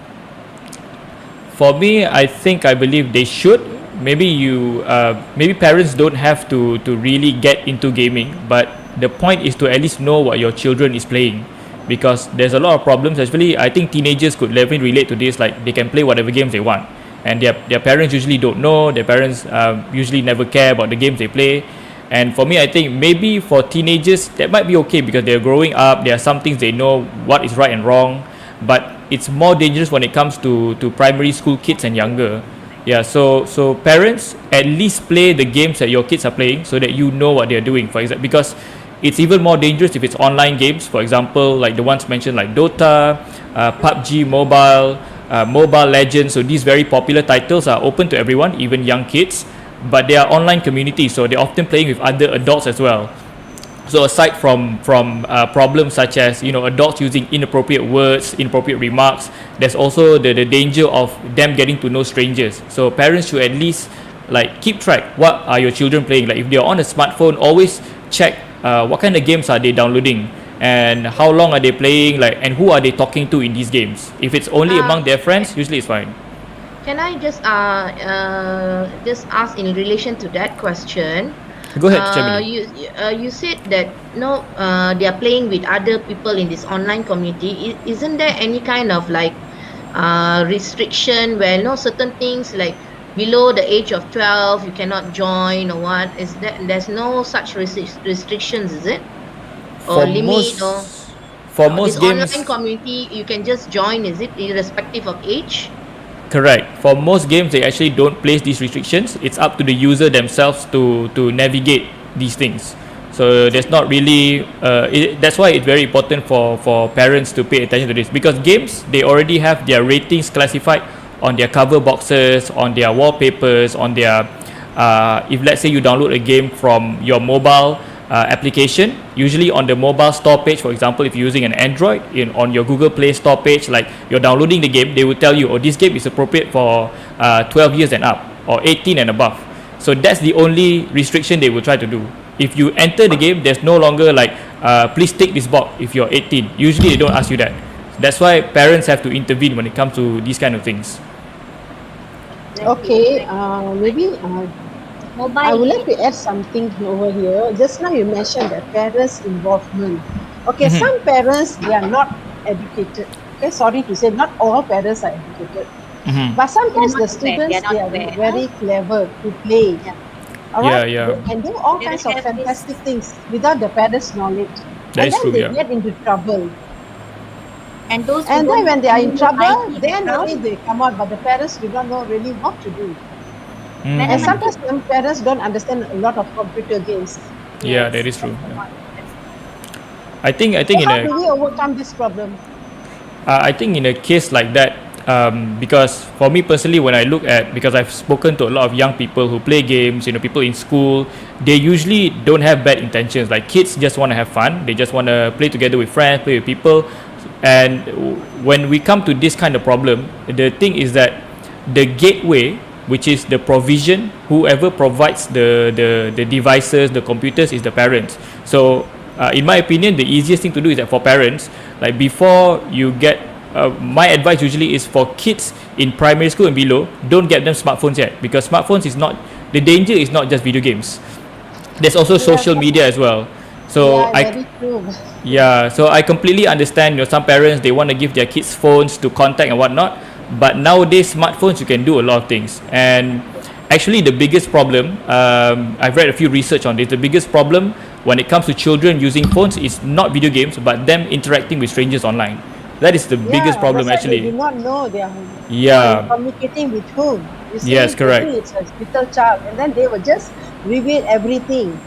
For me, I believe they should. Maybe parents don't have to really get into gaming, but the point is to at least know what your children is playing, because there's a lot of problems. Especially, I think teenagers could definitely relate to this. Like, they can play whatever games they want, and their parents usually don't know. Their parents usually never care about the games they play. And for me, I think maybe for teenagers that might be okay, because they're growing up. There are some things they know what is right and wrong, but it's more dangerous when it comes to primary school kids and younger. Yeah, so parents, at least play the games that your kids are playing, so that you know what they're doing. For example, because it's even more dangerous if it's online games. For example, like the ones mentioned, like Dota, PUBG Mobile, Mobile Legends. So these very popular titles are open to everyone, even young kids, but they are online communities, so they're often playing with other adults as well. So aside from problems such as, adults using inappropriate words, inappropriate remarks, there's also the danger of them getting to know strangers. So parents should at least keep track, what are your children playing. Like, if they're on a smartphone, always check what kind of games are they downloading, and how long are they playing, and who are they talking to in these games. If it's only among their friends, usually it's fine. Can I just ask in relation to that question? Go ahead, Chamini. You said that they are playing with other people in this online community. Isn't there any kind of restriction where certain things like below the age of 12 you cannot join, or what? There's no such restrictions, is it? Or limit, for most this games, online community you can just join, is it, irrespective of age? correct. For most games, they actually don't place these restrictions. It's up to the user themselves to navigate these things. So there's not really that's why it's very important for parents to pay attention to this, because games, they already have their ratings classified on their cover boxes, on their wallpapers, on their if let's say you download a game from your mobile application, usually on the mobile store page, for example, if you're using an Android, on your Google Play Store page, like you're downloading the game, they will tell you, this game is appropriate for 12 years and up, or 18 and above. So that's the only restriction they will try to do. If you enter the game, there's no longer please tick this box if you're 18. Usually they don't ask you that. That's why parents have to intervene when it comes to these kind of things. Okay, maybe Mobile. I would like to add something over here. Just now you mentioned that parents' involvement. Okay, some parents, they are not educated. Okay, sorry to say, not all parents are educated. But sometimes the students, they are very clever to play. Alright, Yeah. they can do all kinds of fantastic things without the parents' knowledge. That is And then true, they yeah. get into trouble. And those And then when they are in trouble, then now only they come out, but the parents do not know really what to do. Mm. And sometimes some parents don't understand a lot of computer games. Yeah, that is true. Yeah. I think So in how a do we overcome this problem? I think in a case like that, because for me personally, when I look at, because I've spoken to a lot of young people who play games, people in school, they usually don't have bad intentions. Like, kids just want to have fun. They just want to play together with friends, play with people. And when we come to this kind of problem, the thing is that the gateway, which is the provision, whoever provides the devices, the computers, is the parents. So in my opinion, the easiest thing to do is that for parents, like before you get my advice usually is for kids in primary school and below, don't get them smartphones yet, because smartphones is not, the danger is not just video games. There's also social media as well. So Very true. so I completely understand, some parents, they want to give their kids phones to contact and whatnot, but nowadays smartphones, you can do a lot of things. And actually the biggest problem, I've read a few research on this, the biggest problem when it comes to children using phones is not video games, but them interacting with strangers online. That is the biggest problem that's why actually. They do not know they are communicating with whom. You see, Yes, correct. It's a little child, and then they will just reveal everything.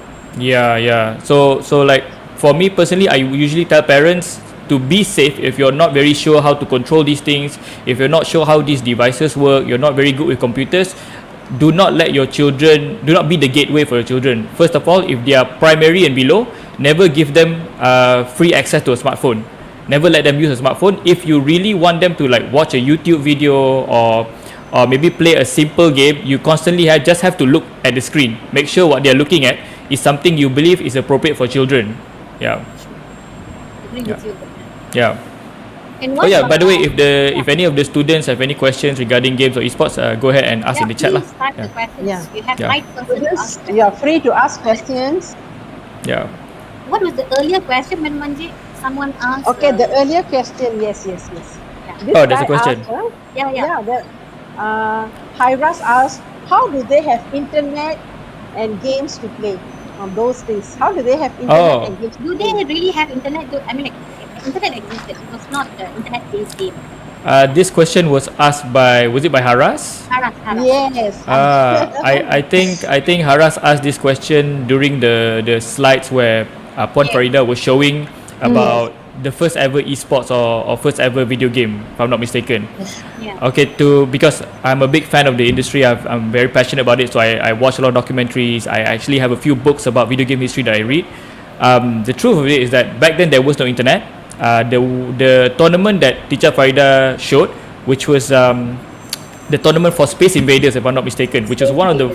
So like for me personally, I usually tell parents to be safe. If you're not very sure how to control these things, if you're not sure how these devices work, you're not very good with computers, do not let your children, do not be the gateway for your children. First of all, if they are primary and below, never give them free access to a smartphone. Never let them use a smartphone. If you really want them to watch a YouTube video or maybe play a simple game, you constantly just have to look at the screen. Make sure what they're looking at is something you believe is appropriate for children. Yeah. And Oh yeah, by the way, if any of the students have any questions regarding games or esports, go ahead and ask in the chat lah. Please type the questions. Yeah. You have Yeah. right person to ask. You are free to ask questions. Yeah. What was the earlier question, Madam Manji? Someone asked. Okay, the earlier question, yes. This Oh, there's a guy question. asked, Yeah. Hyras asked, how do they have internet and games to play on those days? How do they have internet and games to Do play? they really have internet? I mean, like, internet existed. It was not the internet-based game. This question was asked by, was it by Haras? Haras. Yes. I think Haras asked this question during the slides where Puan Farida was showing about the first ever esports or first ever video game, if I'm not mistaken. Yeah. Okay, because I'm a big fan of the industry, I'm very passionate about it, so I watch a lot of documentaries. I actually have a few books about video game history that I read. The truth of it is that back then there was no internet. The tournament that Teacher Farida showed, which was the tournament for Space Invaders, if I'm not mistaken, which was one of the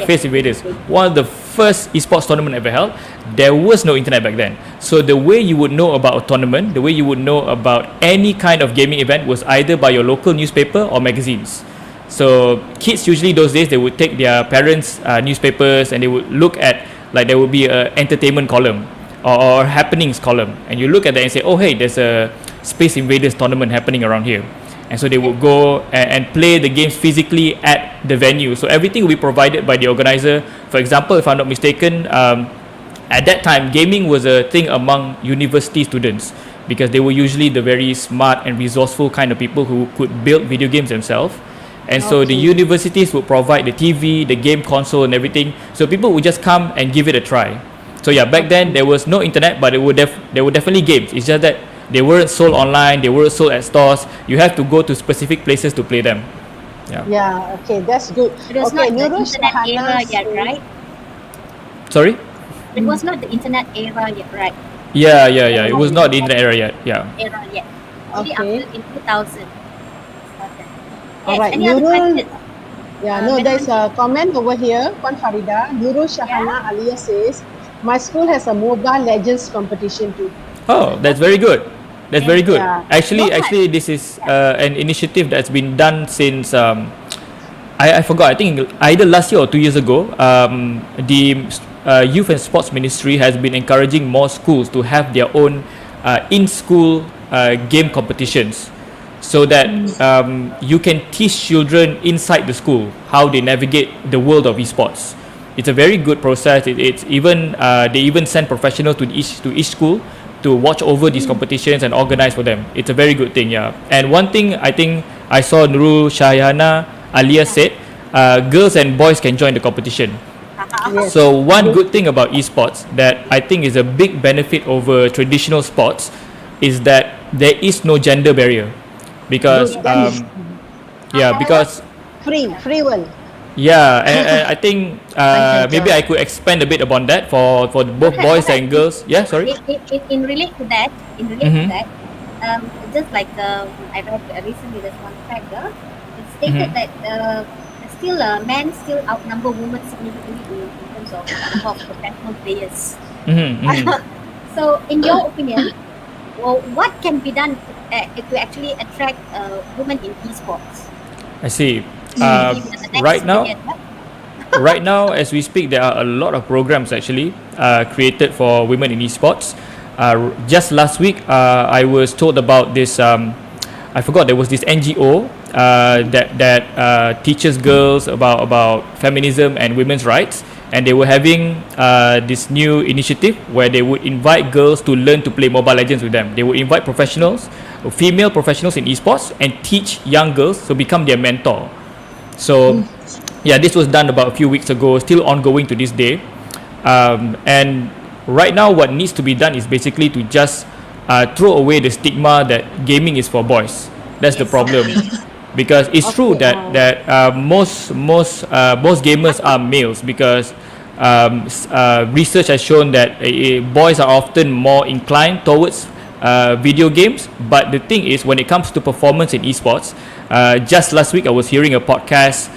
Space Invaders, one of the first esports tournament ever held. There was no internet back then, so the way you would know about a tournament, the way you would know about any kind of gaming event was either by your local newspaper or magazines. So kids usually those days, they would take their parents' newspapers and they would look at, like, there would be a entertainment column or happenings column, and you look at that and say, oh hey, there's a Space Invaders tournament happening around here. And so they would go and play the games physically at the venue. So everything will be provided by the organizer. For example, if I'm not mistaken, at that time, gaming was a thing among university students because they were usually the very smart and resourceful kind of people who could build video games themselves. And so the universities would provide the TV, the game console and everything. So people would just come and give it a try. So yeah, back then there was no internet, but there were definitely games. It's just that they weren't sold online, they weren't sold at stores. You have to go to specific places to play them. Yeah, okay, that's good. It was not the internet era yet, right? Sorry? It was not the internet era yet, right? Yeah. It was not the internet era yet. Yeah. Era yet. Only Okay. after in 2000. Okay. All right, Any other Nurul. questions? No, there's a comment over here, Puan Farida. Nurul Shahana Aliyah says, my school has a Mobile Legends competition too. Oh, that's very good. That's very good. Yeah. Actually, this is an initiative that's been done since I forgot. I think either last year or 2 years ago. The Youth and Sports Ministry has been encouraging more schools to have their own in-school game competitions, so that you can teach children inside the school how they navigate the world of esports. It's a very good process. It's even they even send professionals to each school to watch over these competitions and organize for them. It's a very good thing, yeah. And one thing I think I saw Nurul Shahana Aliyah said, girls and boys can join the competition. Yes. So one good thing about esports that I think is a big benefit over traditional sports is that there is no gender barrier, because because Free will. yeah, and I think maybe I could expand a bit upon that for both boys and girls. Yeah, sorry. In relate to that, just like I read recently, there's one fact. It stated that still men still outnumber women significantly in terms of number of professional players. So, in your opinion, what can be done to actually attract women in esports? I see. Right now, as we speak, there are a lot of programs actually created for women in esports. Just last week, I was told about this. I forgot, there was this NGO that teaches girls about feminism and women's rights, and they were having this new initiative where they would invite girls to learn to play Mobile Legends with them. They would invite female professionals in esports, and teach young girls to become their mentor. So yeah, this was done about a few weeks ago, still ongoing to this day. And right now what needs to be done is basically to just throw away the stigma that gaming is for boys. That's the problem. Because it's true that most gamers are males, because research has shown that boys are often more inclined towards video games. But the thing is, when it comes to performance in esports, just last week I was hearing a podcast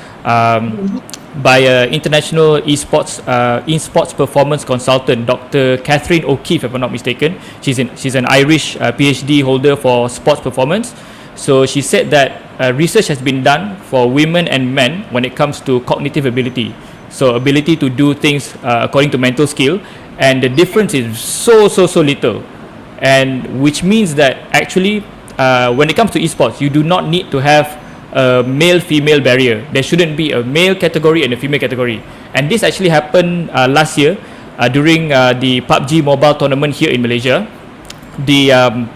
by international esports performance consultant, Dr. Catherine O'Keefe, if I'm not mistaken. She's an Irish PhD holder for sports performance. So she said that research has been done for women and men when it comes to cognitive ability. So ability to do things according to mental skill, and the difference is so little, and which means that actually when it comes to esports, you do not need to have a male-female barrier. There shouldn't be a male category and a female category. And this actually happened last year during the PUBG Mobile tournament here in Malaysia. The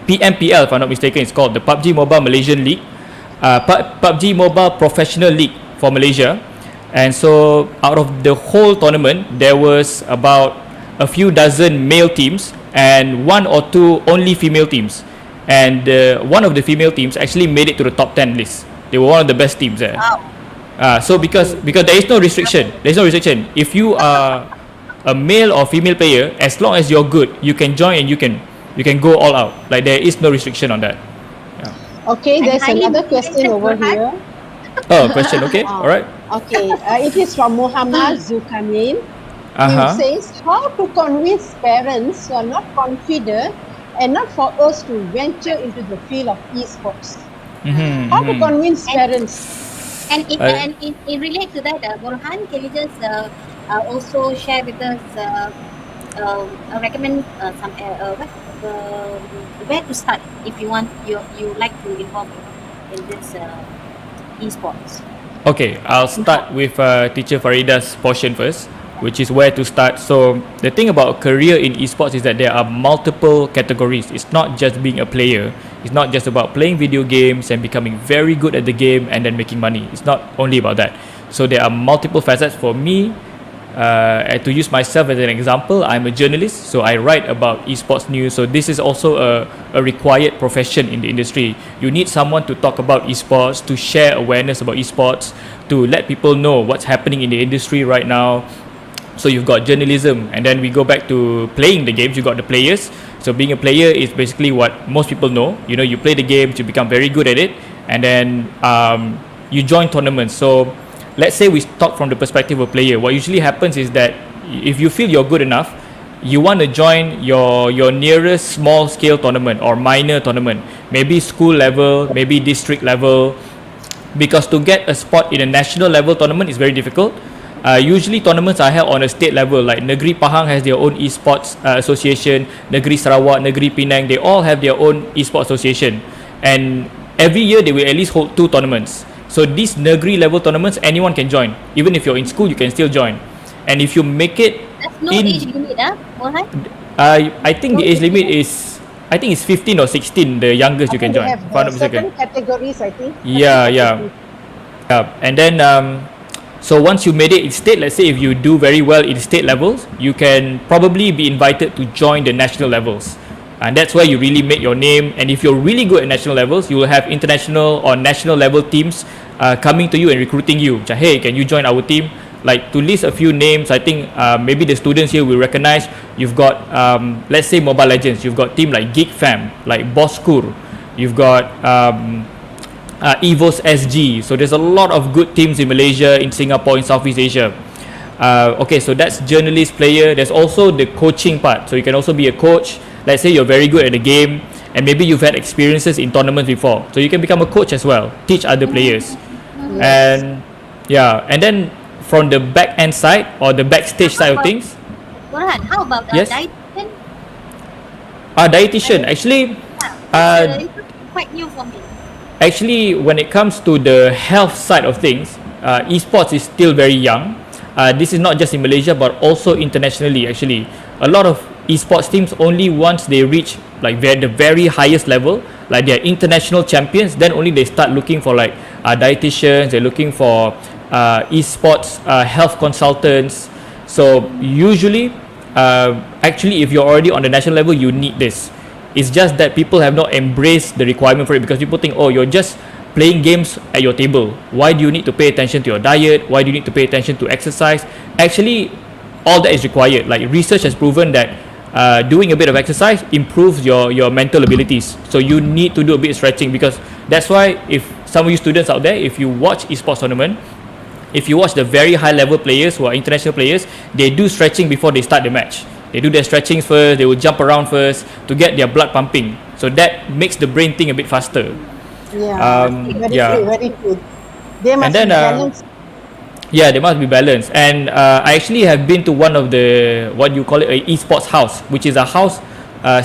PMPL, if I'm not mistaken, it's called the PUBG Mobile Malaysian League, PUBG Mobile Professional League for Malaysia. And so out of the whole tournament, there was about a few dozen male teams and one or two only female teams. And one of the female teams actually made it to the top 10 list. They were one of the best teams there. Wow. So because there is no restriction. If you are a male or female player, as long as you're good, you can join and you can go all out. Like, there is no restriction on that. Okay, there's another question over here. Oh, question. Okay, all right. Okay, it is from Muhammad Zulkarnain. He says, how to convince parents who are not confident and not for us to venture into the field of esports? How to convince parents? And in relate to that, Burhan, can you just also share with us, recommend some where to start if you want you like to involve in this esports? Okay, I'll start with teacher Farida's portion first, which is where to start. So the thing about career in esports is that there are multiple categories. It's not just being a player. It's not just about playing video games and becoming very good at the game and then making money. It's not only about that. So there are multiple facets. For me, and to use myself as an example, I'm a journalist, so I write about esports news. So this is also a required profession in the industry. You need someone to talk about esports, to share awareness about esports, to let people know what's happening in the industry right now. So you've got journalism, and then we go back to playing the games. You've got the players. So being a player is basically what most people know. You know, you play the games, you become very good at it, and then you join tournaments. So let's say we talk from the perspective of player. What usually happens is that if you feel you're good enough, you want to join your nearest small scale tournament or minor tournament, maybe school level, maybe district level, because to get a spot in a national level tournament is very difficult. Usually tournaments are held on a state level, like Negeri Pahang has their own esports association, Negeri Sarawak, Negeri Penang, they all have their own esports association, and every year they will at least hold 2 tournaments. So these Negeri level tournaments, anyone can join. Even if you're in school, you can still join. And if you make it, There's no age limit, Burhan? I think the age limit is, I think it's 15 or 16, the youngest you can They join. have If I'm not certain mistaken. categories, I think. Yeah. And then so once you made it in state, let's say if you do very well in state levels, you can probably be invited to join the national levels. And that's where you really make your name. And if you're really good at national levels, you will have international or national level teams coming to you and recruiting you. Hey, can you join our team? Like, to list a few names, I think maybe the students here will recognize. You've got, let's say, Mobile Legends. You've got team like Geek Fam, like Boskur. You've got Evos SG. So there's a lot of good teams in Malaysia, in Singapore, in Southeast Asia. Okay, so that's journalist, player. There's also the coaching part. So you can also be a coach. Let's say you're very good at the game and maybe you've had experiences in tournaments before. So you can become a coach as well, teach other players. And and then from the back end side or the backstage side of things. Burhan, how about Yes? dietitian? Dietitian, actually, It's quite new for me. actually, when it comes to the health side of things, esports is still very young. This is not just in Malaysia but also internationally. Actually, a lot of esports teams, only once they reach like the very highest level, like they're international champions, then only they start looking for like dietitians. They're looking for esports health consultants. So usually, actually, if you're already on the national level, you need this. It's just that people have not embraced the requirement for it, because people think, oh, you're just playing games at your table. Why do you need to pay attention to your diet? Why do you need to pay attention to exercise? Actually, all that is required. Like, research has proven that doing a bit of exercise improves your mental abilities. So you need to do a bit of stretching, because that's why if some of you students out there, if you watch esports tournament, If you watch the very high level players who are international players, they do stretching before they start the match. They do their stretchings first, they will jump around first to get their blood pumping. So that makes the brain think a bit faster. Yeah, very yeah. good, very good. They must And then, be balanced. Yeah, they must be balanced. And I actually have been to one of the, what you call it, a esports house, which is a house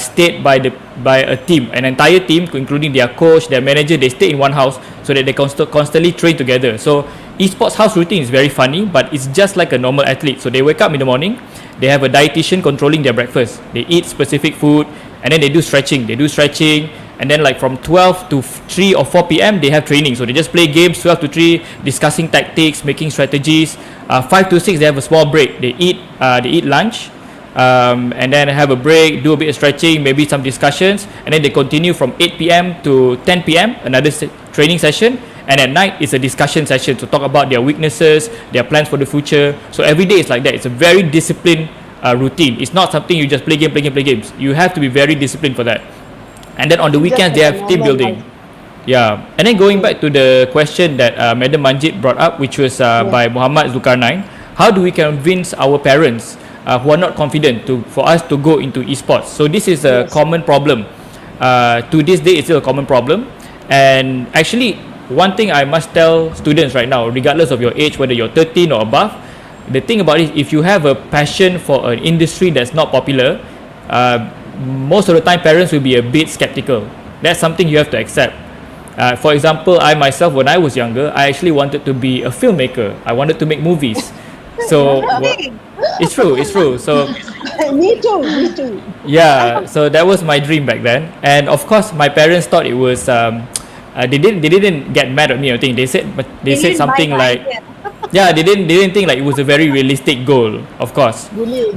stayed by a team, an entire team, including their coach, their manager. They stay in one house so that they constantly train together. So esports house routine is very funny, but it's just like a normal athlete. So they wake up in the morning, they have a dietitian controlling their breakfast. They eat specific food, and then they do stretching. And then like from 12 to 3 or 4 p.m. they have training. So they just play games 12 to 3, discussing tactics, making strategies. 5 to 6 they have a small break. They eat lunch, and then have a break, do a bit of stretching, maybe some discussions, and then they continue from 8 p.m. to 10 p.m. another training session. And at night it's a discussion session to talk about their weaknesses, their plans for the future. So every day it's like that. It's a very disciplined routine. It's not something you just play games. You have to be very disciplined for that. And then on the weekends they have team building. Yeah. And then going back to the question that Madam Manjit brought up, which was by Muhammad Zulkarnain, how do we convince our parents who are not confident for us to go into esports? So this is a common problem. To this day, it's still a common problem. And actually, one thing I must tell students right now, regardless of your age, whether you're 13 or above, the thing about it, if you have a passion for an industry that's not popular, most of the time parents will be a bit skeptical. That's something you have to accept. For example, I myself, when I was younger, I actually wanted to be a filmmaker. I wanted to make movies. So it's true. So Me too. yeah, so that was my dream back then. And of course, my parents thought it was they didn't get mad at me. I think they said something like yeah, they didn't think like it was a very realistic goal. Of course,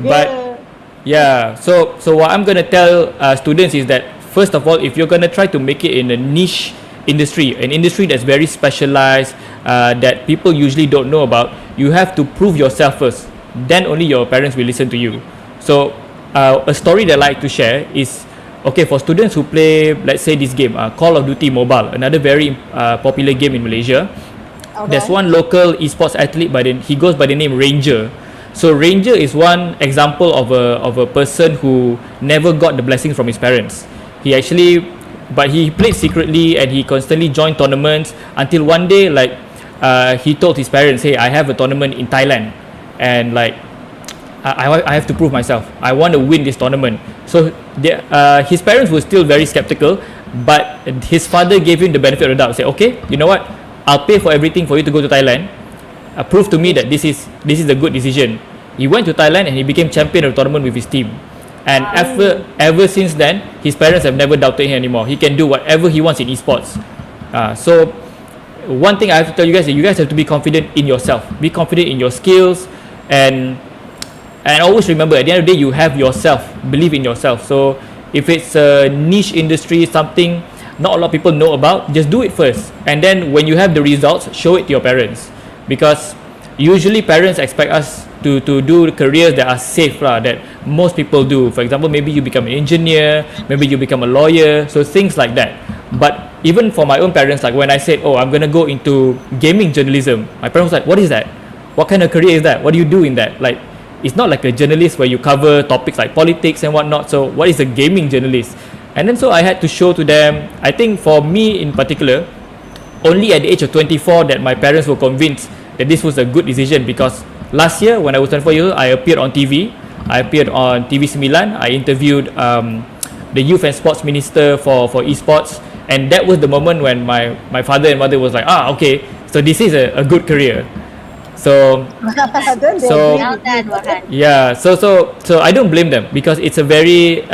but yeah, so what I'm gonna tell students is that first of all, if you're gonna try to make it in a niche industry, an industry that's very specialized, that people usually don't know about, you have to prove yourself first. Then only your parents will listen to you. So a story that I like to share is, okay, for students who play, let's say this game, Call of Duty Mobile, another very popular game in Malaysia. There's one local esports athlete he goes by the name Ranger. So Ranger is one example of a person who never got the blessings from his parents. But he played secretly and he constantly joined tournaments until one day, like he told his parents, "Hey, I have a tournament in Thailand, and like I have to prove myself. I want to win this tournament." So his parents were still very skeptical, but his father gave him the benefit of the doubt. Said, "Okay, you know what? I'll pay for everything for you to go to Thailand. Prove to me that this is a good decision." He went to Thailand and he became champion of the tournament with his team. And ever since then, his parents have never doubted him anymore. He can do whatever he wants in esports. So one thing I have to tell you guys is you guys have to be confident in yourself. Be confident in your skills, and always remember, at the end of the day, you have yourself. Believe in yourself. So if it's a niche industry, something not a lot of people know about, just do it first. And then when you have the results, show it to your parents. Because usually parents expect us to do careers that are safe, that most people do. For example, maybe you become an engineer, maybe you become a lawyer, so things like that. But even for my own parents, like when I said, "Oh, I'm going to go into gaming journalism," my parents were like, "What is that? What kind of career is that? What do you do in that?" Like, it's not like a journalist where you cover topics like politics and whatnot. So what is a gaming journalist? And then so I had to show to them. I think for me in particular, only at the age of 24 that my parents were convinced that this was a good decision, because last year when I was 24 years old, I appeared on TV. I appeared on TV9. I interviewed the Youth and Sports Minister for esports, and that was the moment when my father and mother was like, okay, so this is a good career. So yeah, so I don't blame them, because it's a very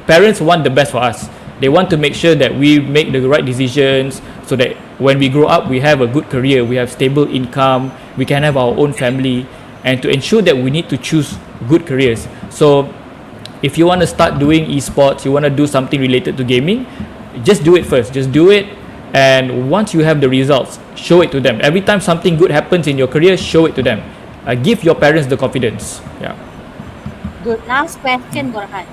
parents want the best for us. They want to make sure that we make the right decisions, so that when we grow up, we have a good career, we have stable income, we can have our own family. And to ensure that, we need to choose good careers. So if you want to start doing esports, you want to do something related to gaming, just do it first. Just do it, and once you have the results, show it to them. Every time something good happens in your career, show it to them. Give your parents the confidence. Yeah. Good. Last question, Borhan.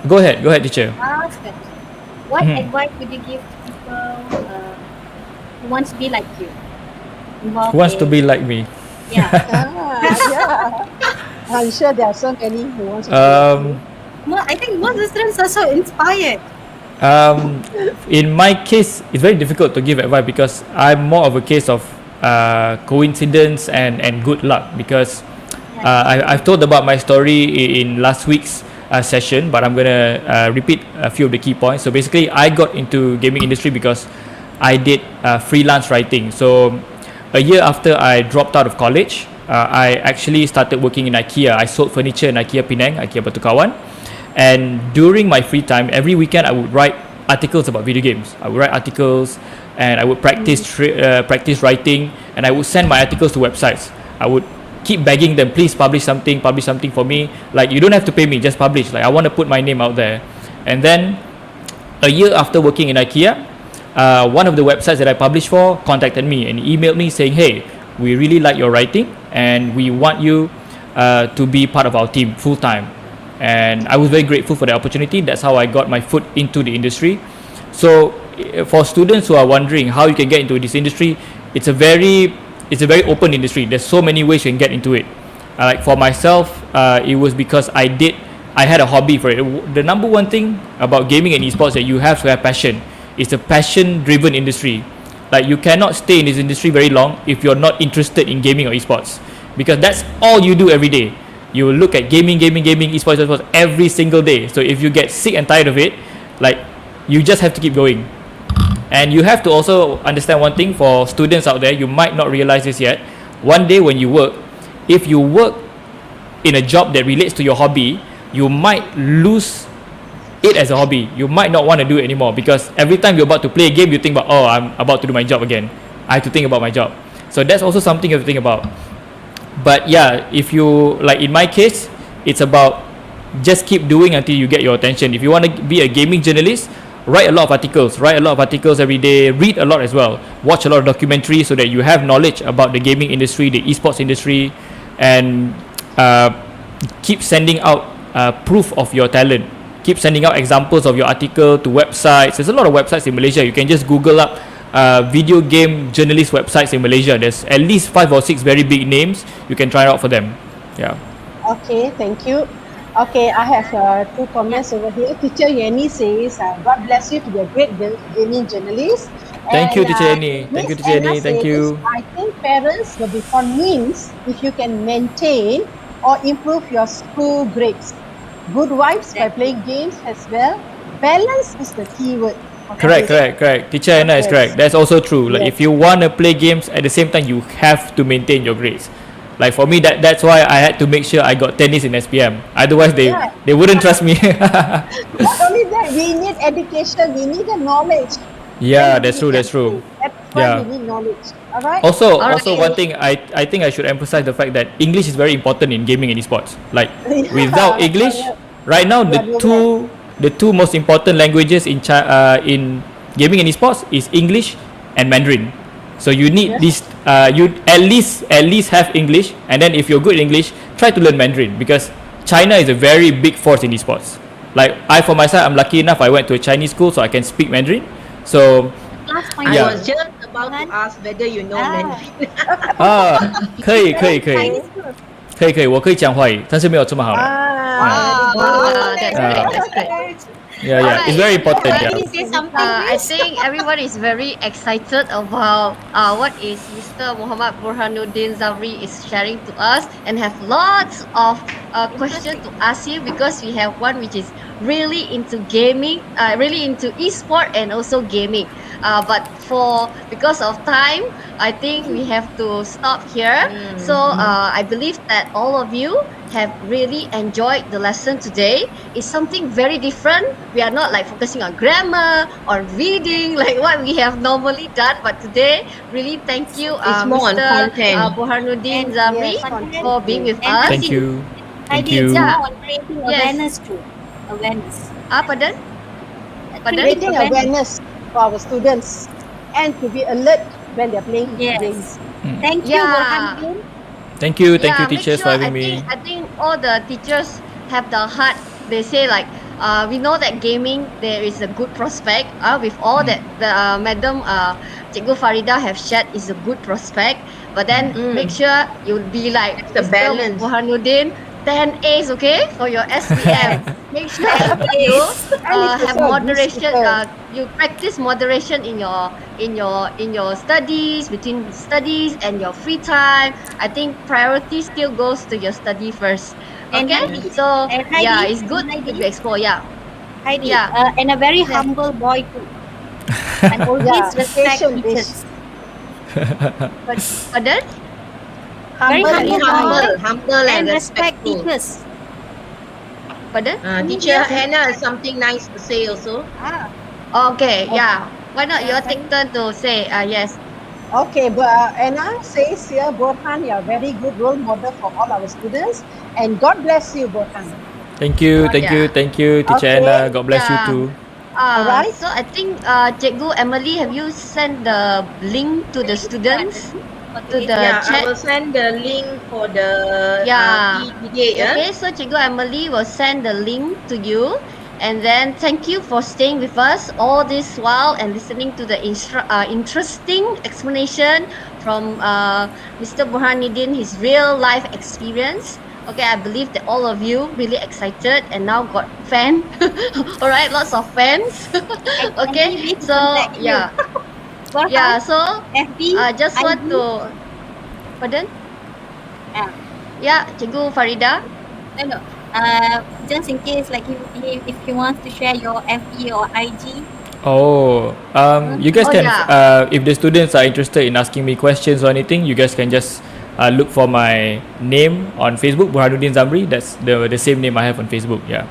Go ahead, teacher. Last question. What advice would you give to people who want to be like you? Who wants to be like me? Yeah. Yeah. I'm sure there are so many who want to Well, I think most of the students are so inspired. In my case, it's very difficult to give advice because I'm more of a case of coincidence and good luck because I've told about my story in last week's session, but I'm gonna repeat a few of the key points. So basically, I got into gaming industry because I did freelance writing. So a year after I dropped out of college, I actually started working in IKEA. I sold furniture in IKEA Penang, IKEA Batu Kawan. And during my free time, every weekend I would write articles about video games. I would write articles and I would practice writing, and I would send my articles to websites. I would keep begging them, please publish something for me. Like, you don't have to pay me, just publish. Like, I want to put my name out there. And then a year after working in IKEA, one of the websites that I published for contacted me and emailed me saying, hey, we really like your writing and we want you to be part of our team full time. And I was very grateful for the opportunity. That's how I got my foot into the industry. So for students who are wondering how you can get into this industry, it's a very open industry. There's so many ways you can get into it. Like for myself, it was because I had a hobby for it. The number one thing about gaming and esports that you have to have passion. It's a passion-driven industry. Like, you cannot stay in this industry very long if you're not interested in gaming or esports, because that's all you do every day. You will look at gaming, esports every single day. So if you get sick and tired of it, like, you just have to keep going. And you have to also understand one thing for students out there, you might not realize this yet. One day when you work, if you work in a job that relates to your hobby, you might lose it as a hobby. You might not want to do it anymore because every time you're about to play a game, you think about, oh, I'm about to do my job again. I have to think about my job. So that's also something you have to think about. But yeah, if you, like in my case, it's about just keep doing until you get your attention. If you want to be a gaming journalist, write a lot of articles every day, read a lot as well, watch a lot of documentaries so that you have knowledge about the gaming industry, the esports industry, and keep sending out proof of your talent. Keep sending out examples of your article to websites. There's a lot of websites in Malaysia. You can just Google up video game journalist websites in Malaysia. There's at least 5 or 6 very big names. You can try out for them. Yeah. Okay, thank you. Okay, I have 2 comments over here. Teacher Yenny says, God bless you to be a great gaming journalist. Thank you, Teacher Yenny. Thank you, Teacher Yenny. Thank you. I think parents will be convinced if you can maintain or improve your school grades. Good vibes by playing games as well. Balance is the key word. Correct. Teacher Anna is correct. That's also true. Like, if you want to play games at the same time, you have to maintain your grades. Like for me, that's why I had to make sure I got tennis in SPM. Otherwise, they wouldn't trust me. Not only that, we need education. We need the knowledge. Yeah, that's true. That's why we need knowledge. Alright? Also, one thing I think I should emphasize the fact that English is very important in gaming and esports. Like, without English, right now the two most important languages in gaming and esports is English and Mandarin. So you need this. You at least have English, and then if you're good in English, try to learn Mandarin because China is a very big force in esports. Like, for myself, I'm lucky enough I went to a Chinese school, so I can speak Mandarin. So I was just about to ask whether you know Mandarin. 可以，我可以讲华语，但是没有这么好了。That's great. Yeah, it's very important. I think everyone is very excited about what is Mr. Muhammad Burhanuddin Zamri is sharing to us, and have lots of questions to ask him because we have one which is really into gaming, really into esport and also gaming. But because of time, I think we have to stop here. So I believe that all of you have really enjoyed the lesson today. It's something very different. We are not like focusing on grammar or reading like what we have normally done. But today, really thank you, Mr. Burhanuddin Zamri, for being with us. Thank you. It's more on creating awareness too. Awareness. Pardon? Creating awareness for our students and to be alert when they're playing games. Thank you, Burhanuddin. Thank you, teachers, for having me. I think all the teachers have the heart. They say like we know that gaming there is a good prospect. With all that the Madam Cikgu Farida have shared is a good prospect. But then make sure you'll be like It's a Mr. balance. Burhanuddin, 10 A's, okay, for your SPM. Make sure you have moderation. You practice moderation in your studies, between studies and your free time. I think priority still goes to your study first. And Okay, Heidi- so and Heidi- yeah, it's good and to Heidi- be explored. Yeah, Heidi, Yeah. and a very humble boy too. And always respect patient teachers. pardon? Very Humble humble, humble and and respect respectful. teachers. Pardon? Teacher Hannah has something nice to say also. Okay, yeah. Why not you take turn to say? Yes. Okay, but Anna says here, Burhan, you're a very good role model for all our students, and God bless you, Burhan. Thank you, Teacher Okay. Anna. God bless you Yeah. too. Alright. So I think Cikgu Emily, have you sent the link to the students to the I chat? will send the link for the Yeah. PDA. Okay, so Cikgu Emily will send the link to you. And then thank you for staying with us all this while and listening to the interesting explanation from Mr. Burhanuddin, his real life experience. Okay, I believe that all of you really excited and now got fan. All right, lots of fans. Okay, so yeah, yeah. So FB, just want ID. to, pardon? Yeah, Cikgu Farida. No. Just in case, like if you want to share your FB or IG. Oh, you guys Oh, can, yeah. if the students are interested in asking me questions or anything, you guys can just look for my name on Facebook, Burhanuddin Zamri. That's the same name I have on Facebook. Yeah.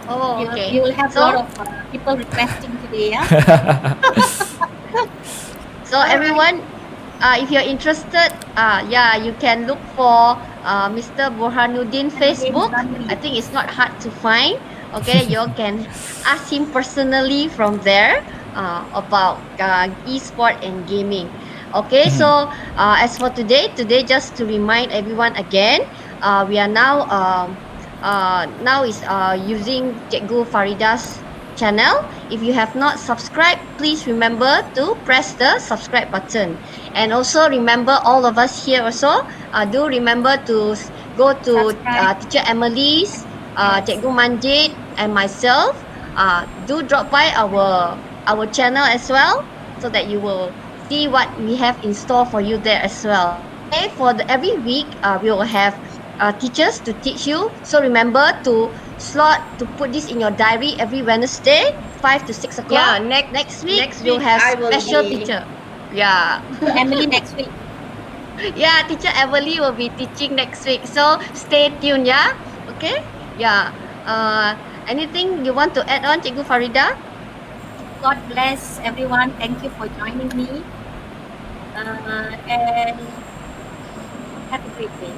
Oh, okay. You will have So- a lot of people requesting today, yeah? So everyone, if you're interested, yeah, you can look for Mr. Burhanuddin Facebook. I think it's not hard to find. Okay, you can ask him personally from there about e-sport and gaming. Okay, so as for today just to remind everyone again, we are now using Cikgu Farida's channel. If you have not subscribed, please remember to press the subscribe button. And also remember, all of us here also, do remember to go to Teacher Emily's, Cikgu Manjid and myself. Do drop by our channel as well, so that you will see what we have in store for you there as well. Okay, every week we will have teachers to teach you. So remember to put this in your diary every Wednesday, 5 to 6 o'clock. Yeah, next week next we'll week have I will special be- teacher. Yeah. Emily next week. Yeah, Teacher Emily will be teaching next week. So stay tuned, yeah? Okay? Yeah. Anything you want to add on, Cikgu Farida? God bless everyone. Thank you for joining me. And have a great day.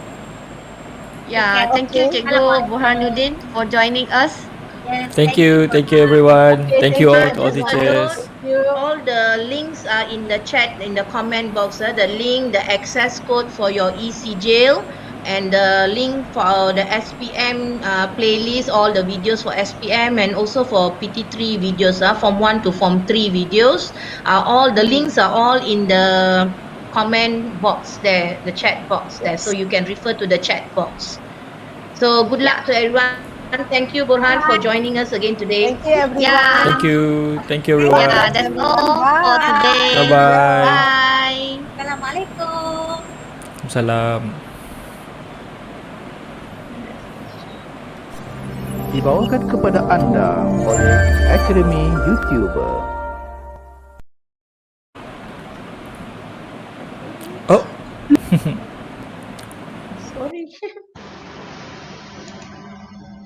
Yeah, thank you, Okay. Cikgu Burhanuddin, for joining us. Yes, Thank you everyone. Thank you all to all Just teachers. all the links are in the chat, in the comment box. The link, the access code for your EC jail, and the link for the SPM playlist, all the videos for SPM, and also for PT3 videos, Form 1 to Form 3 videos. All the links are all in the comment box there, the chat box there, so you can refer to the chat box. So good luck to everyone. Thank you, Burhan, for joining us again today. Thank you, everyone. Yeah. Thank you everyone. Yeah, that's all for today. Bye-bye. Bye. Assalamualaikum. Salam. Dibawakan kepada anda oleh Akademi YouTuber. Oh. Sorry.